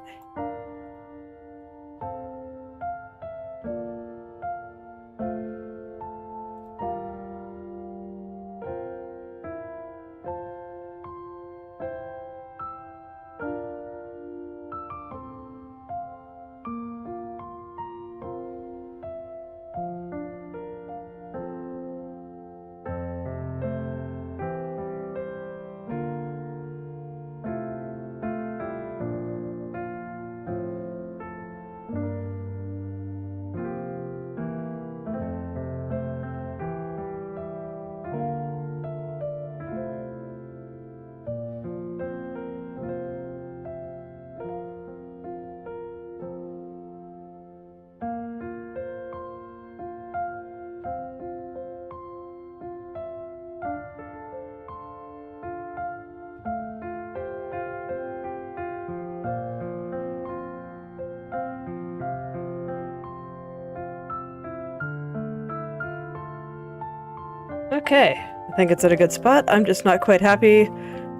Okay, I think it's at a good spot. I'm just not quite happy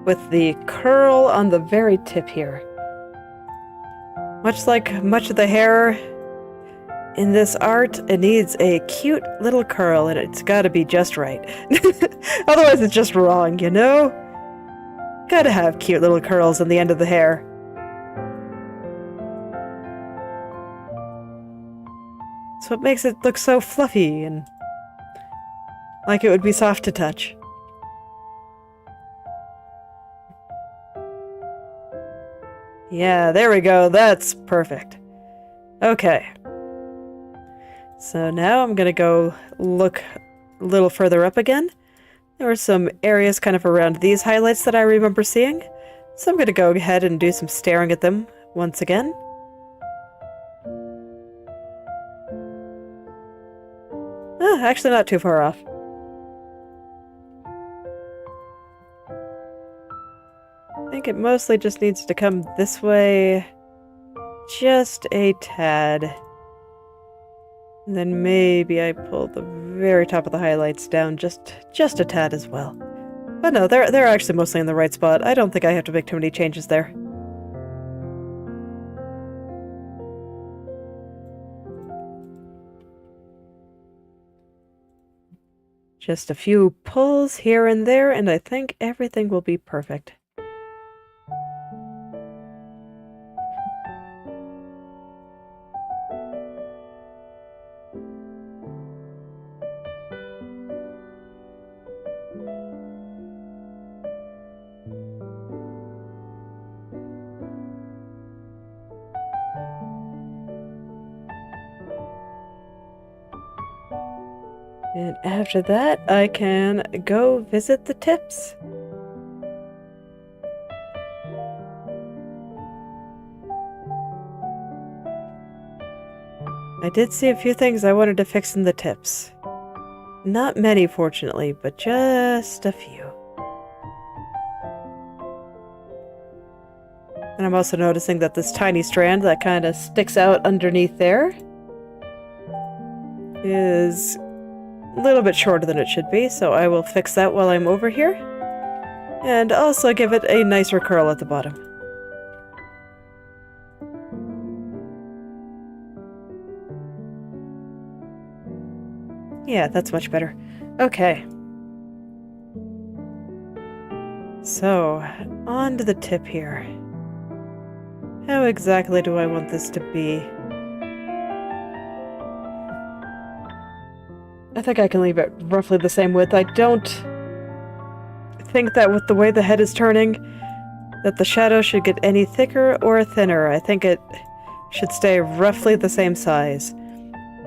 with the curl on the very tip here. Much like much of the hair in this art, it needs a cute little curl and it's gotta be just right. Otherwise it's just wrong, you know? Gotta have cute little curls on the end of the hair. It's what makes it look so fluffy and like it would be soft to touch. Yeah, there we go. That's perfect. Okay. So now I'm gonna go look a little further up again. There were some areas kind of around these highlights that I remember seeing. So I'm gonna go ahead and do some staring at them once again. Actually not too far off. I think it mostly just needs to come this way just a tad. And then maybe I pull the very top of the highlights down just a tad as well. But no, they're actually mostly in the right spot. I don't think I have to make too many changes there. Just a few pulls here and there, and I think everything will be perfect. And after that, I can go visit the tips. I did see a few things I wanted to fix in the tips. Not many, fortunately, but just a few. And I'm also noticing that this tiny strand that kind of sticks out underneath there is a little bit shorter than it should be, so I will fix that while I'm over here. And also give it a nicer curl at the bottom. Yeah, that's much better. Okay. So, on to the tip here. How exactly do I want this to be? I think I can leave it roughly the same width. I don't think that with the way the head is turning, that the shadow should get any thicker or thinner. I think it should stay roughly the same size.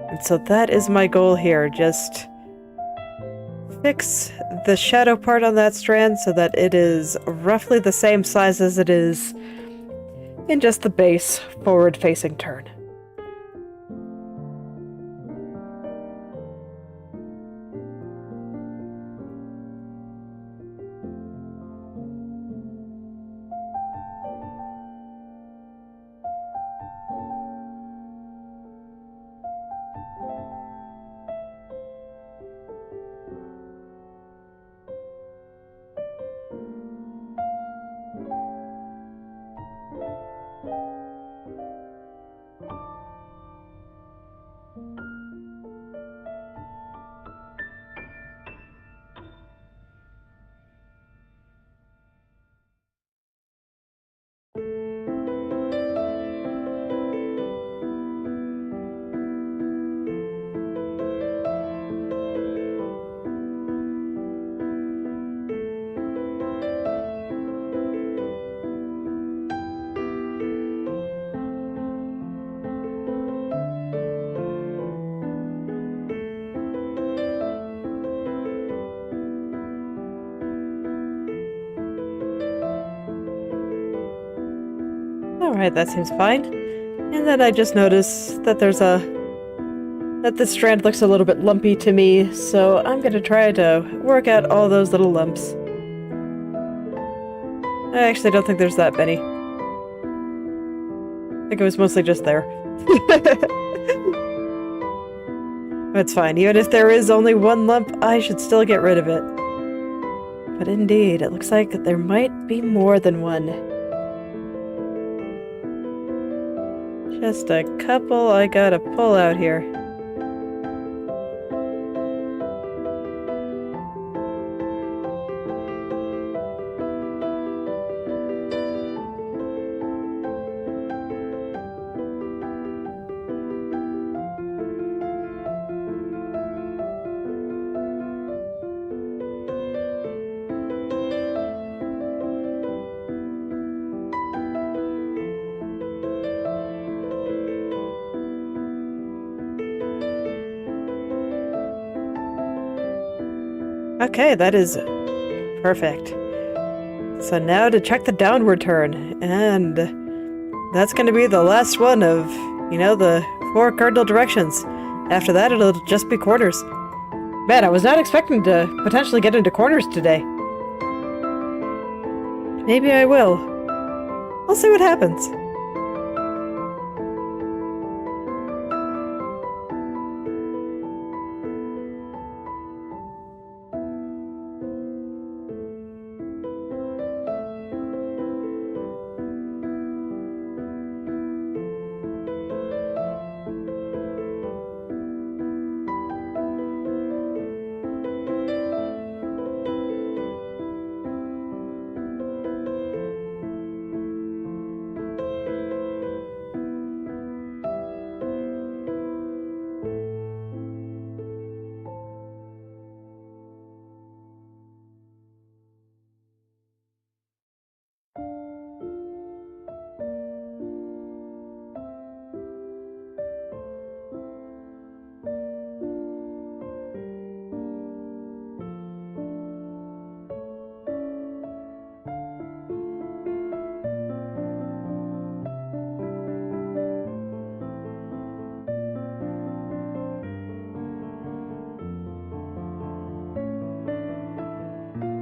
And so that is my goal here, just fix the shadow part on that strand so that it is roughly the same size as it is in just the base forward-facing turn. Alright, that seems fine. And then I just noticed that that this strand looks a little bit lumpy to me, so I'm gonna try to work out all those little lumps. I actually don't think there's that many. I think it was mostly just there. It's fine. Even if there is only one lump, I should still get rid of it. But indeed, it looks like there might be more than one. Just a couple I gotta pull out here. Okay, that is perfect. So now to check the downward turn, and that's going to be the last one of, you know, the 4 cardinal directions. After that, it'll just be corners. Man, I was not expecting to potentially get into corners today. Maybe I will. I'll see what happens.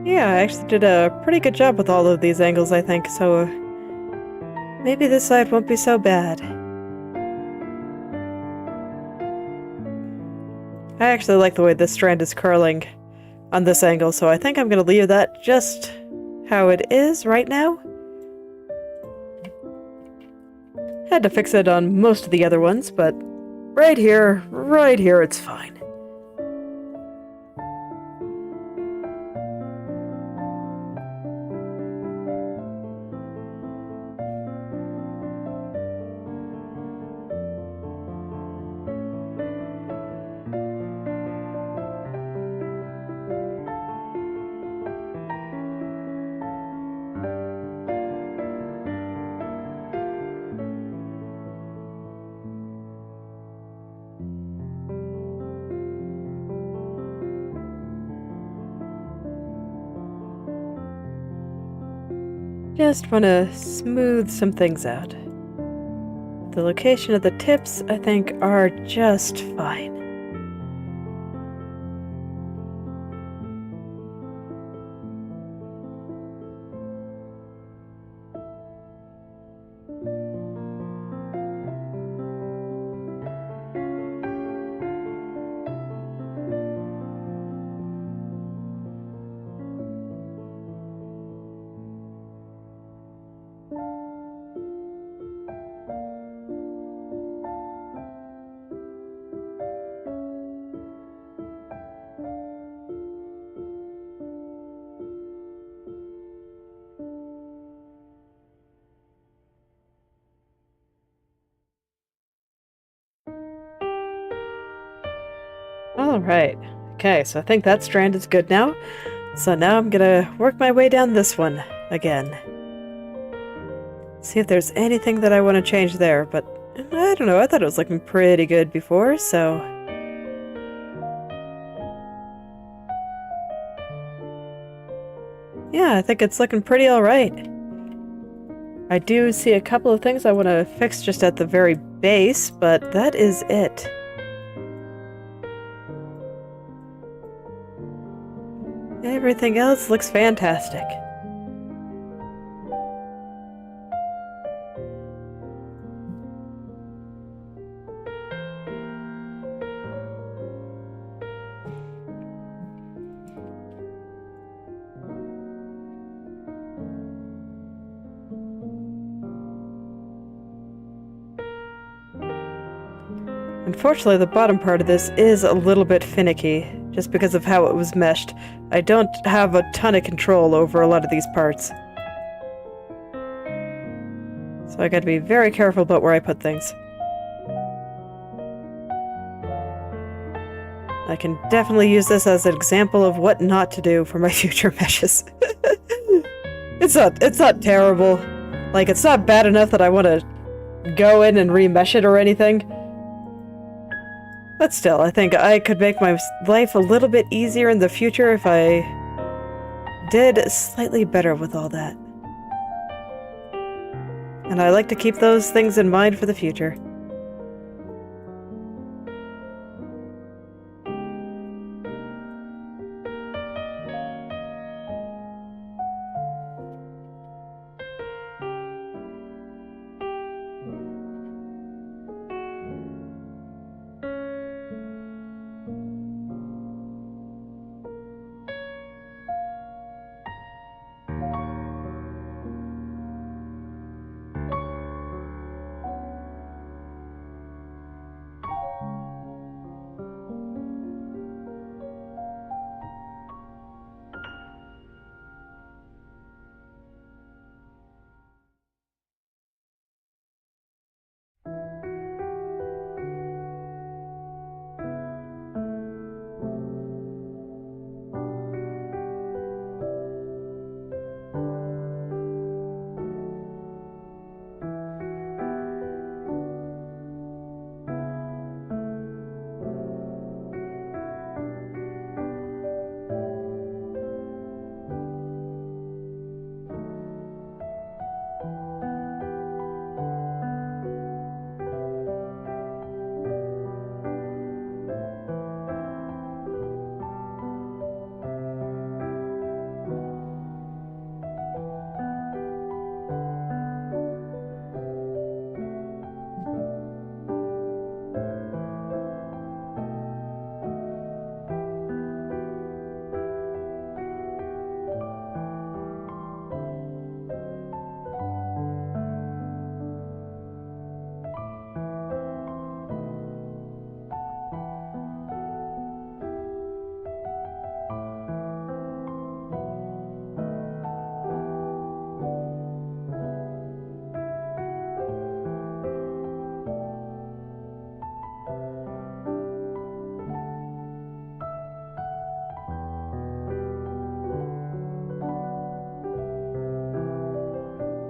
Yeah, I actually did a pretty good job with all of these angles, I think, so maybe this side won't be so bad. I actually like the way this strand is curling on this angle, so I think I'm going to leave that just how it is right now. Had to fix it on most of the other ones, but right here, it's fine. Just want to smooth some things out. The location of the tips, I think, are just fine. Alright. Okay, so I think that strand is good now. So now I'm gonna work my way down this one again. See if there's anything that I want to change there, but I don't know, I thought it was looking pretty good before, so... Yeah, I think it's looking pretty alright. I do see a couple of things I want to fix just at the very base, but that is it. Everything else looks fantastic. Unfortunately, the bottom part of this is a little bit finicky, just because of how it was meshed. I don't have a ton of control over a lot of these parts. So I gotta be very careful about where I put things. I can definitely use this as an example of what not to do for my future meshes. It's not terrible. Like, it's not bad enough that I want to go in and remesh it or anything. But still, I think I could make my life a little bit easier in the future if I did slightly better with all that. And I like to keep those things in mind for the future.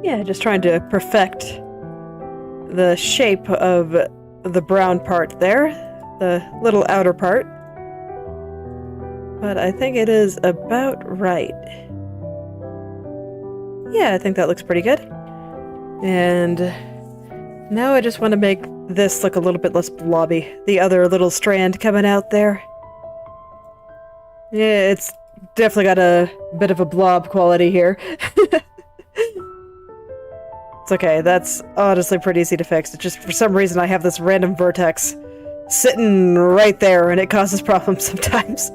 Yeah, just trying to perfect the shape of the brown part there, the little outer part. But I think it is about right. Yeah, I think that looks pretty good. And now I just want to make this look a little bit less blobby. The other little strand coming out there. Yeah, it's definitely got a bit of a blob quality here. It's okay, that's honestly pretty easy to fix. It's just for some reason I have this random vertex sitting right there and it causes problems sometimes.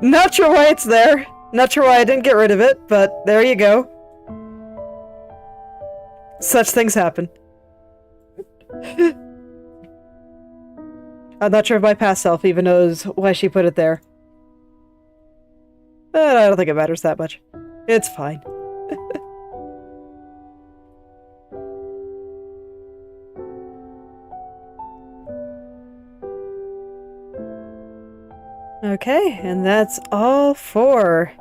Not sure why it's there. Not sure why I didn't get rid of it, but there you go. Such things happen. I'm not sure if my past self even knows why she put it there. But I don't think it matters that much. It's fine. Okay, and that's all 4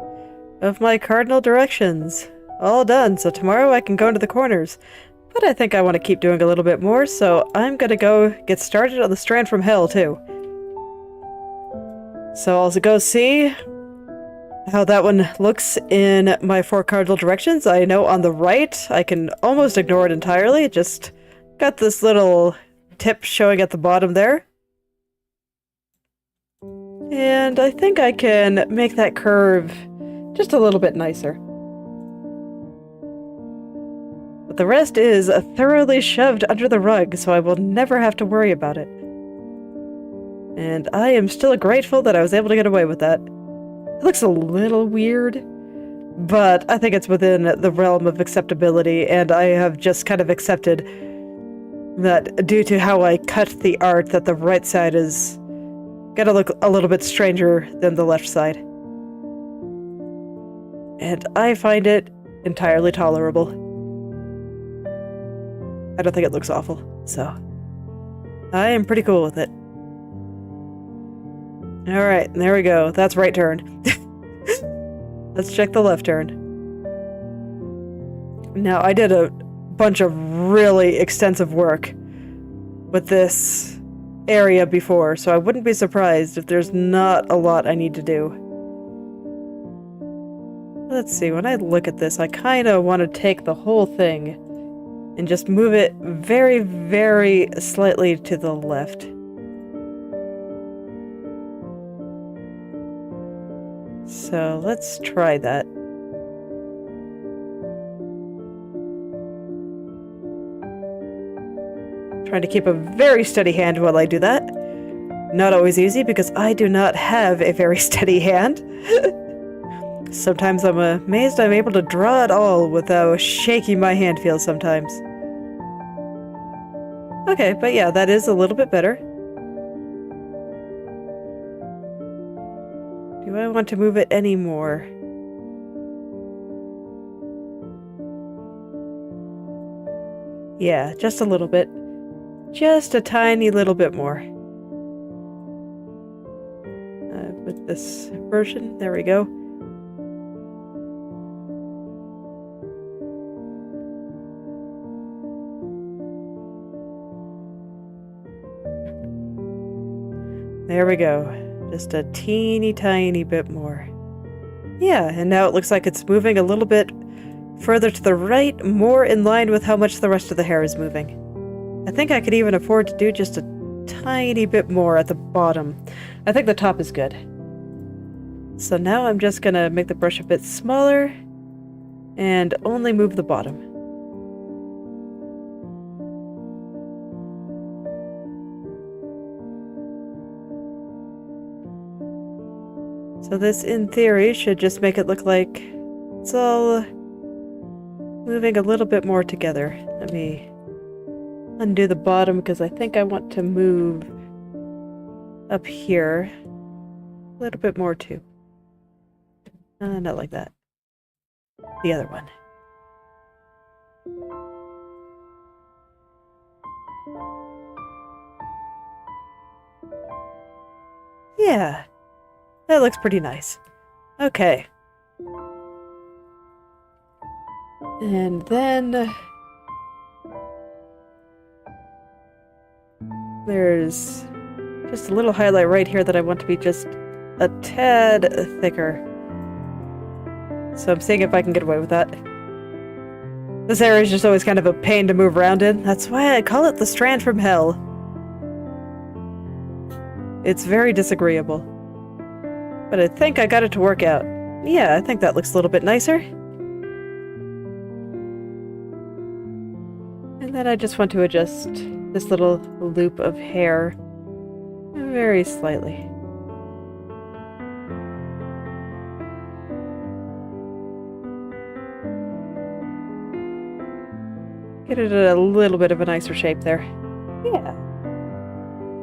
of my cardinal directions. All done, so tomorrow I can go into the corners. But I think I want to keep doing a little bit more, so I'm gonna go get started on the strand from hell, too. So I'll go see how that one looks in my 4 cardinal directions. I know on the right, I can almost ignore it entirely. It just got this little tip showing at the bottom there. And I think I can make that curve just a little bit nicer. But the rest is thoroughly shoved under the rug, so I will never have to worry about it. And I am still grateful that I was able to get away with that. It looks a little weird, but I think it's within the realm of acceptability, and I have just kind of accepted that due to how I cut the art, that the right side is gonna look a little bit stranger than the left side. And I find it entirely tolerable. I don't think it looks awful, so I am pretty cool with it. Alright, there we go. That's right turn. Let's check the left turn. Now, I did a bunch of really extensive work with this area before, so I wouldn't be surprised if there's not a lot I need to do. Let's see, when I look at this, I kind of want to take the whole thing and just move it very, very slightly to the left. So let's try that. Trying to keep a very steady hand while I do that. Not always easy because I do not have a very steady hand. Sometimes I'm amazed I'm able to draw at all with how shaky my hand feels sometimes. Okay, but yeah, that is a little bit better. Do I want to move it any more? Yeah, just a little bit. Just a tiny little bit more. With this version, there we go. There we go. Just a teeny tiny bit more. Yeah, and now it looks like it's moving a little bit further to the right, more in line with how much the rest of the hair is moving. I think I could even afford to do just a tiny bit more at the bottom. I think the top is good. So now I'm just gonna make the brush a bit smaller and only move the bottom. So this, in theory, should just make it look like it's all moving a little bit more together. Let me undo the bottom because I think I want to move up here a little bit more too. Not like that. The other one. Yeah, that looks pretty nice. Okay. And then there's just a little highlight right here that I want to be just a tad thicker. So I'm seeing if I can get away with that. This area is just always kind of a pain to move around in. That's why I call it the Strand from Hell. It's very disagreeable. But I think I got it to work out. Yeah, I think that looks a little bit nicer. And then I just want to adjust this little loop of hair very slightly. Get it a little bit of a nicer shape there. Yeah.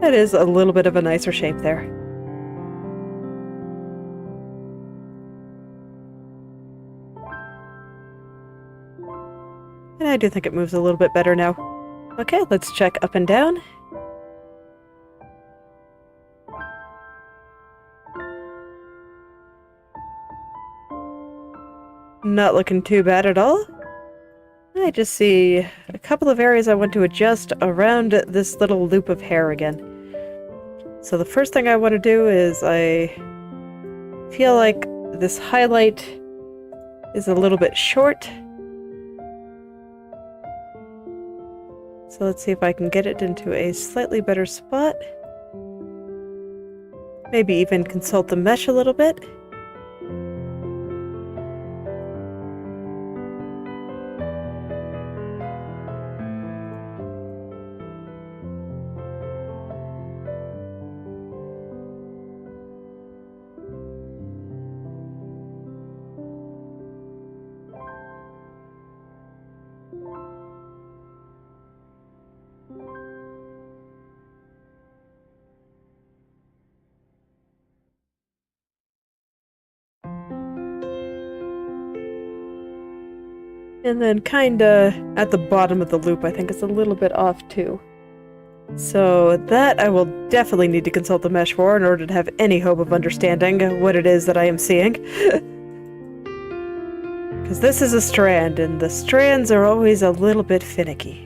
That is a little bit of a nicer shape there. And I do think it moves a little bit better now. Okay, let's check up and down. Not looking too bad at all. I just see a couple of areas I want to adjust around this little loop of hair again. So the first thing I want to do is I feel like this highlight is a little bit short. So let's see if I can get it into a slightly better spot. Maybe even consult the mesh a little bit. And then kinda at the bottom of the loop, I think it's a little bit off too. So that I will definitely need to consult the mesh for in order to have any hope of understanding what it is that I am seeing. Because this is a strand, and the strands are always a little bit finicky.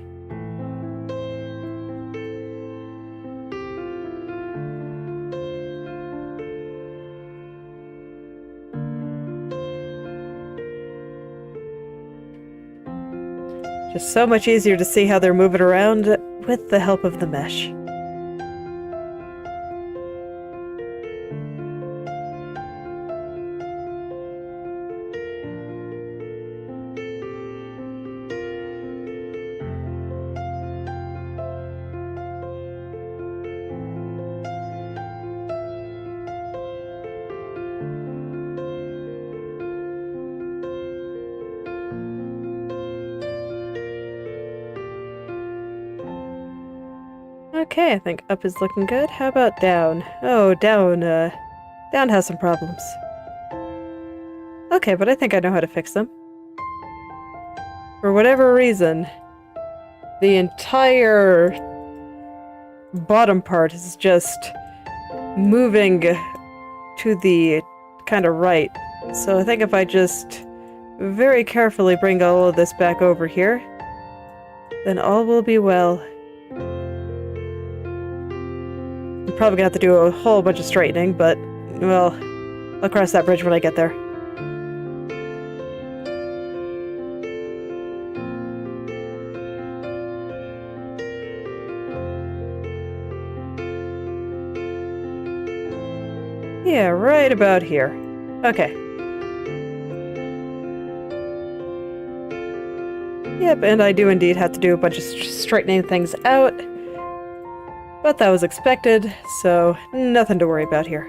Just so much easier to see how they're moving around with the help of the mesh. Okay, I think up is looking good. How about down? Oh, down has some problems. Okay, but I think I know how to fix them. For whatever reason, the entire bottom part is just moving to the kind of right. So I think if I just very carefully bring all of this back over here, then all will be well. I'm probably gonna have to do a whole bunch of straightening, but, well, I'll cross that bridge when I get there. Yeah, right about here. Okay. Yep, and I do indeed have to do a bunch of straightening things out. But that was expected, so nothing to worry about here.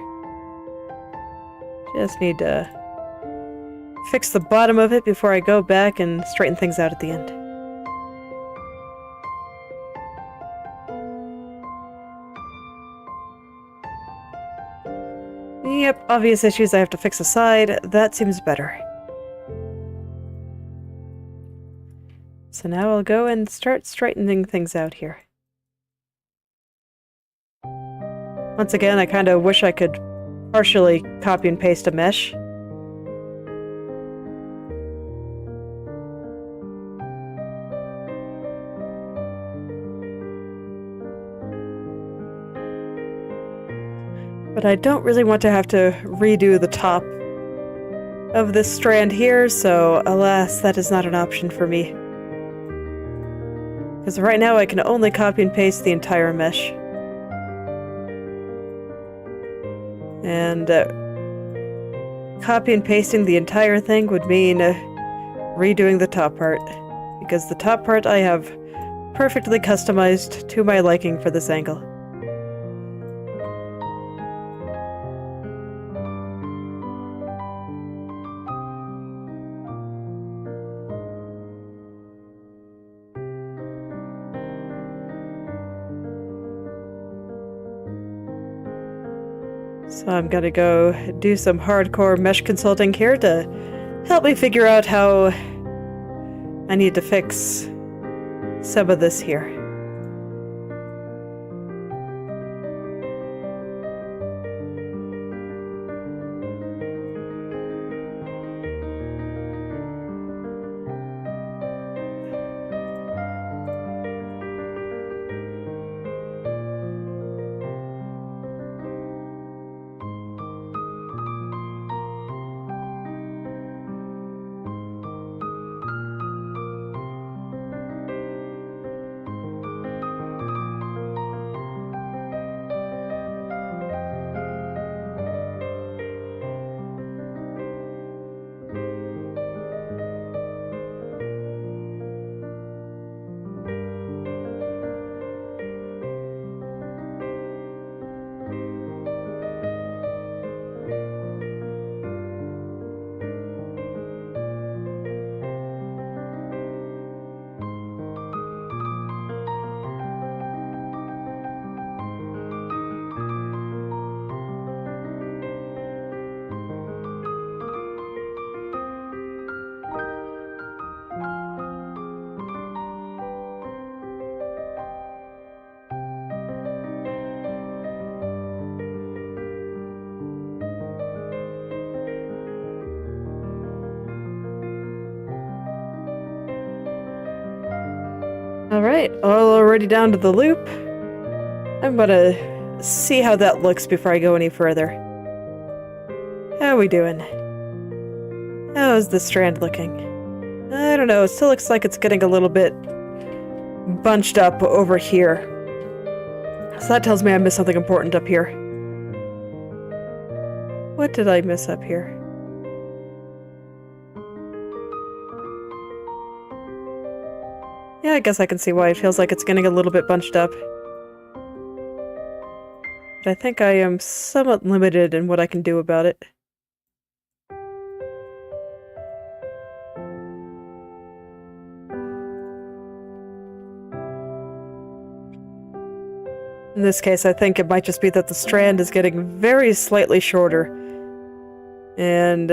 Just need to fix the bottom of it before I go back and straighten things out at the end. Yep, obvious issues I have to fix aside. That seems better. So now I'll go and start straightening things out here. Once again, I kind of wish I could partially copy and paste a mesh. But I don't really want to have to redo the top of this strand here, so alas, that is not an option for me. Because right now I can only copy and paste the entire mesh. And copy and pasting the entire thing would mean redoing the top part. Because the top part I have perfectly customized to my liking for this angle. So I'm gonna go do some hardcore mesh consulting here to help me figure out how I need to fix some of this here. Alright, already down to the loop. I'm gonna see how that looks before I go any further. How are we doing? How's the strand looking? I don't know, it still looks like it's getting a little bit bunched up over here. So that tells me I missed something important up here. What did I miss up here? Yeah, I guess I can see why it feels like it's getting a little bit bunched up. But I think I am somewhat limited in what I can do about it. In this case, I think it might just be that the strand is getting very slightly shorter. And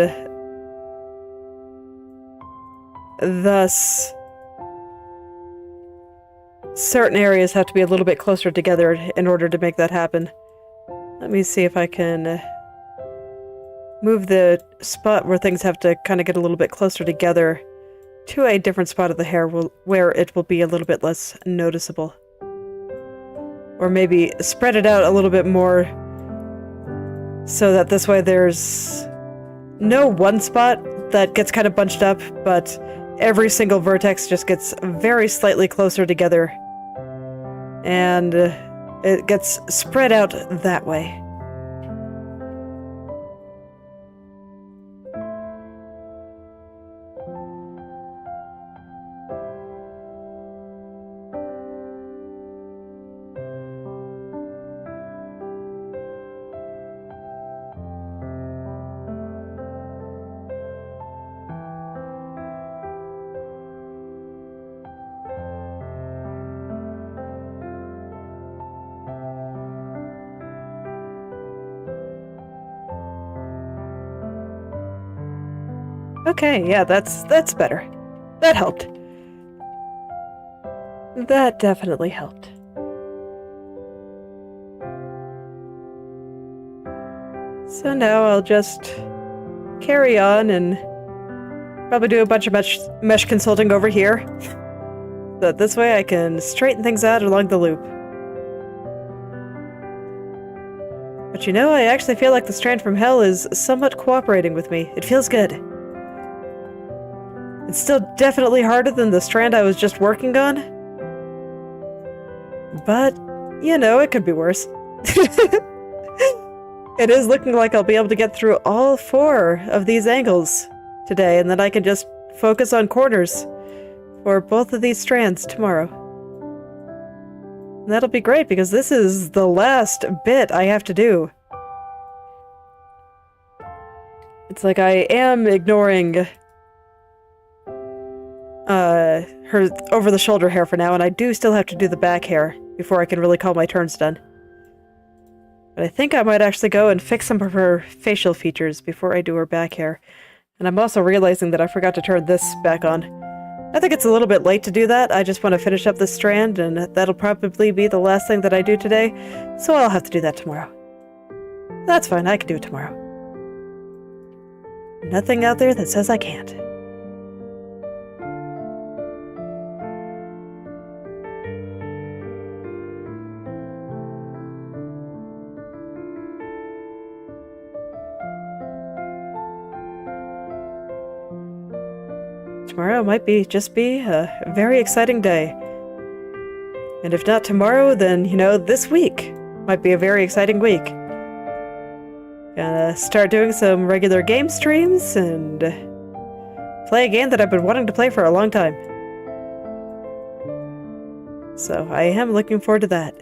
thus certain areas have to be a little bit closer together in order to make that happen. Let me see if I can move the spot where things have to kind of get a little bit closer together to a different spot of the hair where it will be a little bit less noticeable. Or maybe spread it out a little bit more so that this way there's no one spot that gets kind of bunched up, but every single vertex just gets very slightly closer together. And it gets spread out that way. Okay, yeah, that's better. That helped. That definitely helped. So now I'll just carry on and probably do a bunch of mesh consulting over here. So that this way I can straighten things out along the loop. But you know, I actually feel like the strand from hell is somewhat cooperating with me. It feels good. It's still definitely harder than the strand I was just working on. But, you know, it could be worse. It is looking like I'll be able to get through all 4 of these angles today, and then I can just focus on corners for both of these strands tomorrow. And that'll be great, because this is the last bit I have to do. It's like I am ignoring her over-the-shoulder hair for now, and I do still have to do the back hair before I can really call my turns done. But I think I might actually go and fix some of her facial features before I do her back hair. And I'm also realizing that I forgot to turn this back on. I think it's a little bit late to do that. I just want to finish up this strand, and that'll probably be the last thing that I do today, so I'll have to do that tomorrow. That's fine, I can do it tomorrow. Nothing out there that says I can't. Tomorrow might just be a very exciting day. And if not tomorrow, then, you know, this week might be a very exciting week. Gonna start doing some regular game streams and play a game that I've been wanting to play for a long time. So I am looking forward to that.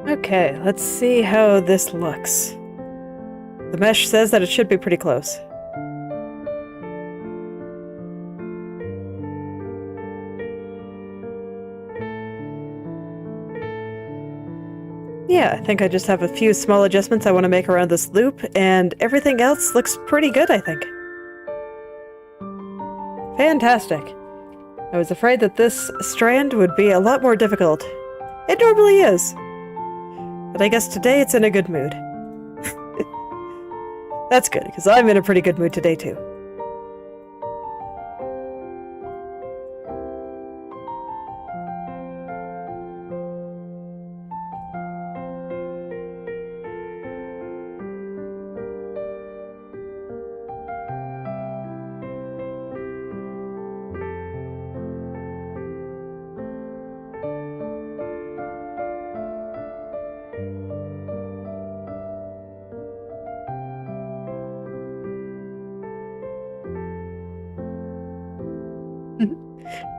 Okay, let's see how this looks. The mesh says that it should be pretty close. Yeah, I think I just have a few small adjustments I want to make around this loop, and everything else looks pretty good, I think. Fantastic. I was afraid that this strand would be a lot more difficult. It normally is. But I guess today it's in a good mood. That's good, because I'm in a pretty good mood today, too.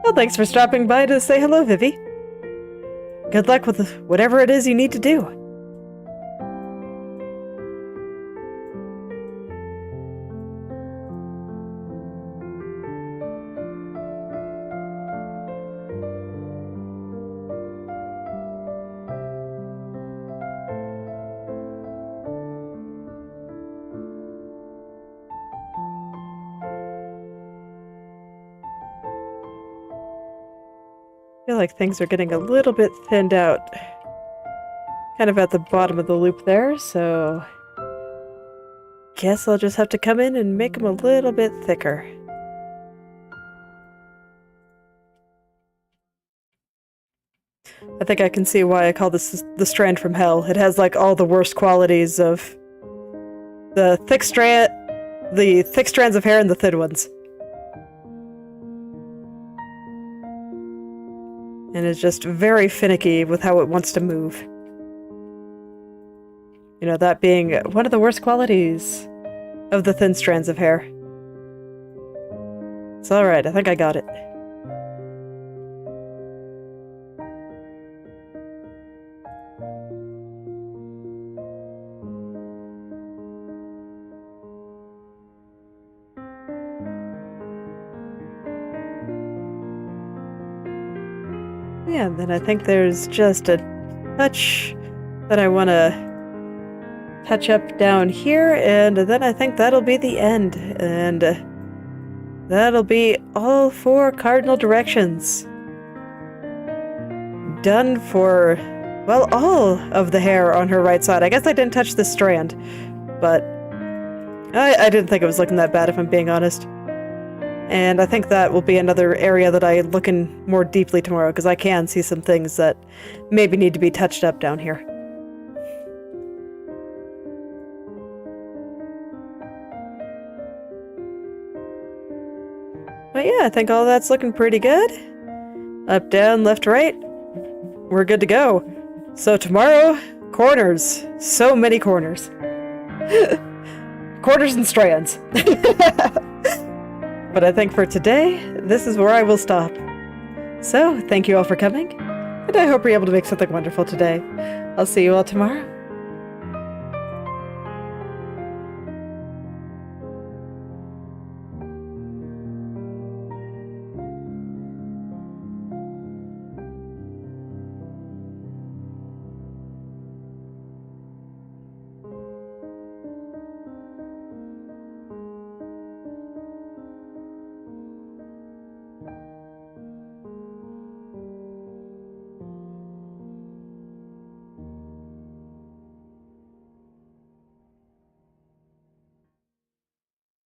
Well, thanks for stopping by to say hello, Vivi. Good luck with whatever it is you need to do. I feel like things are getting a little bit thinned out, kind of at the bottom of the loop there, so guess I'll just have to come in and make them a little bit thicker. I think I can see why I call this the strand from hell. It has like all the worst qualities of the thick strands of hair and the thin ones. And it's just very finicky with how it wants to move. You know, that being one of the worst qualities of the thin strands of hair. It's alright, I think I got it. Yeah, and then I think there's just a touch that I want to touch up down here, and then I think that'll be the end, and that'll be all 4 cardinal directions. Done for, well, all of the hair on her right side. I guess I didn't touch the strand, but I didn't think it was looking that bad, if I'm being honest. And I think that will be another area that I look in more deeply tomorrow, because I can see some things that maybe need to be touched up down here. But yeah, I think all that's looking pretty good. Up, down, left, right. We're good to go. So tomorrow, corners. So many corners. Corners and strands. But I think for today, this is where I will stop. So, thank you all for coming, and I hope you're able to make something wonderful today. I'll see you all tomorrow.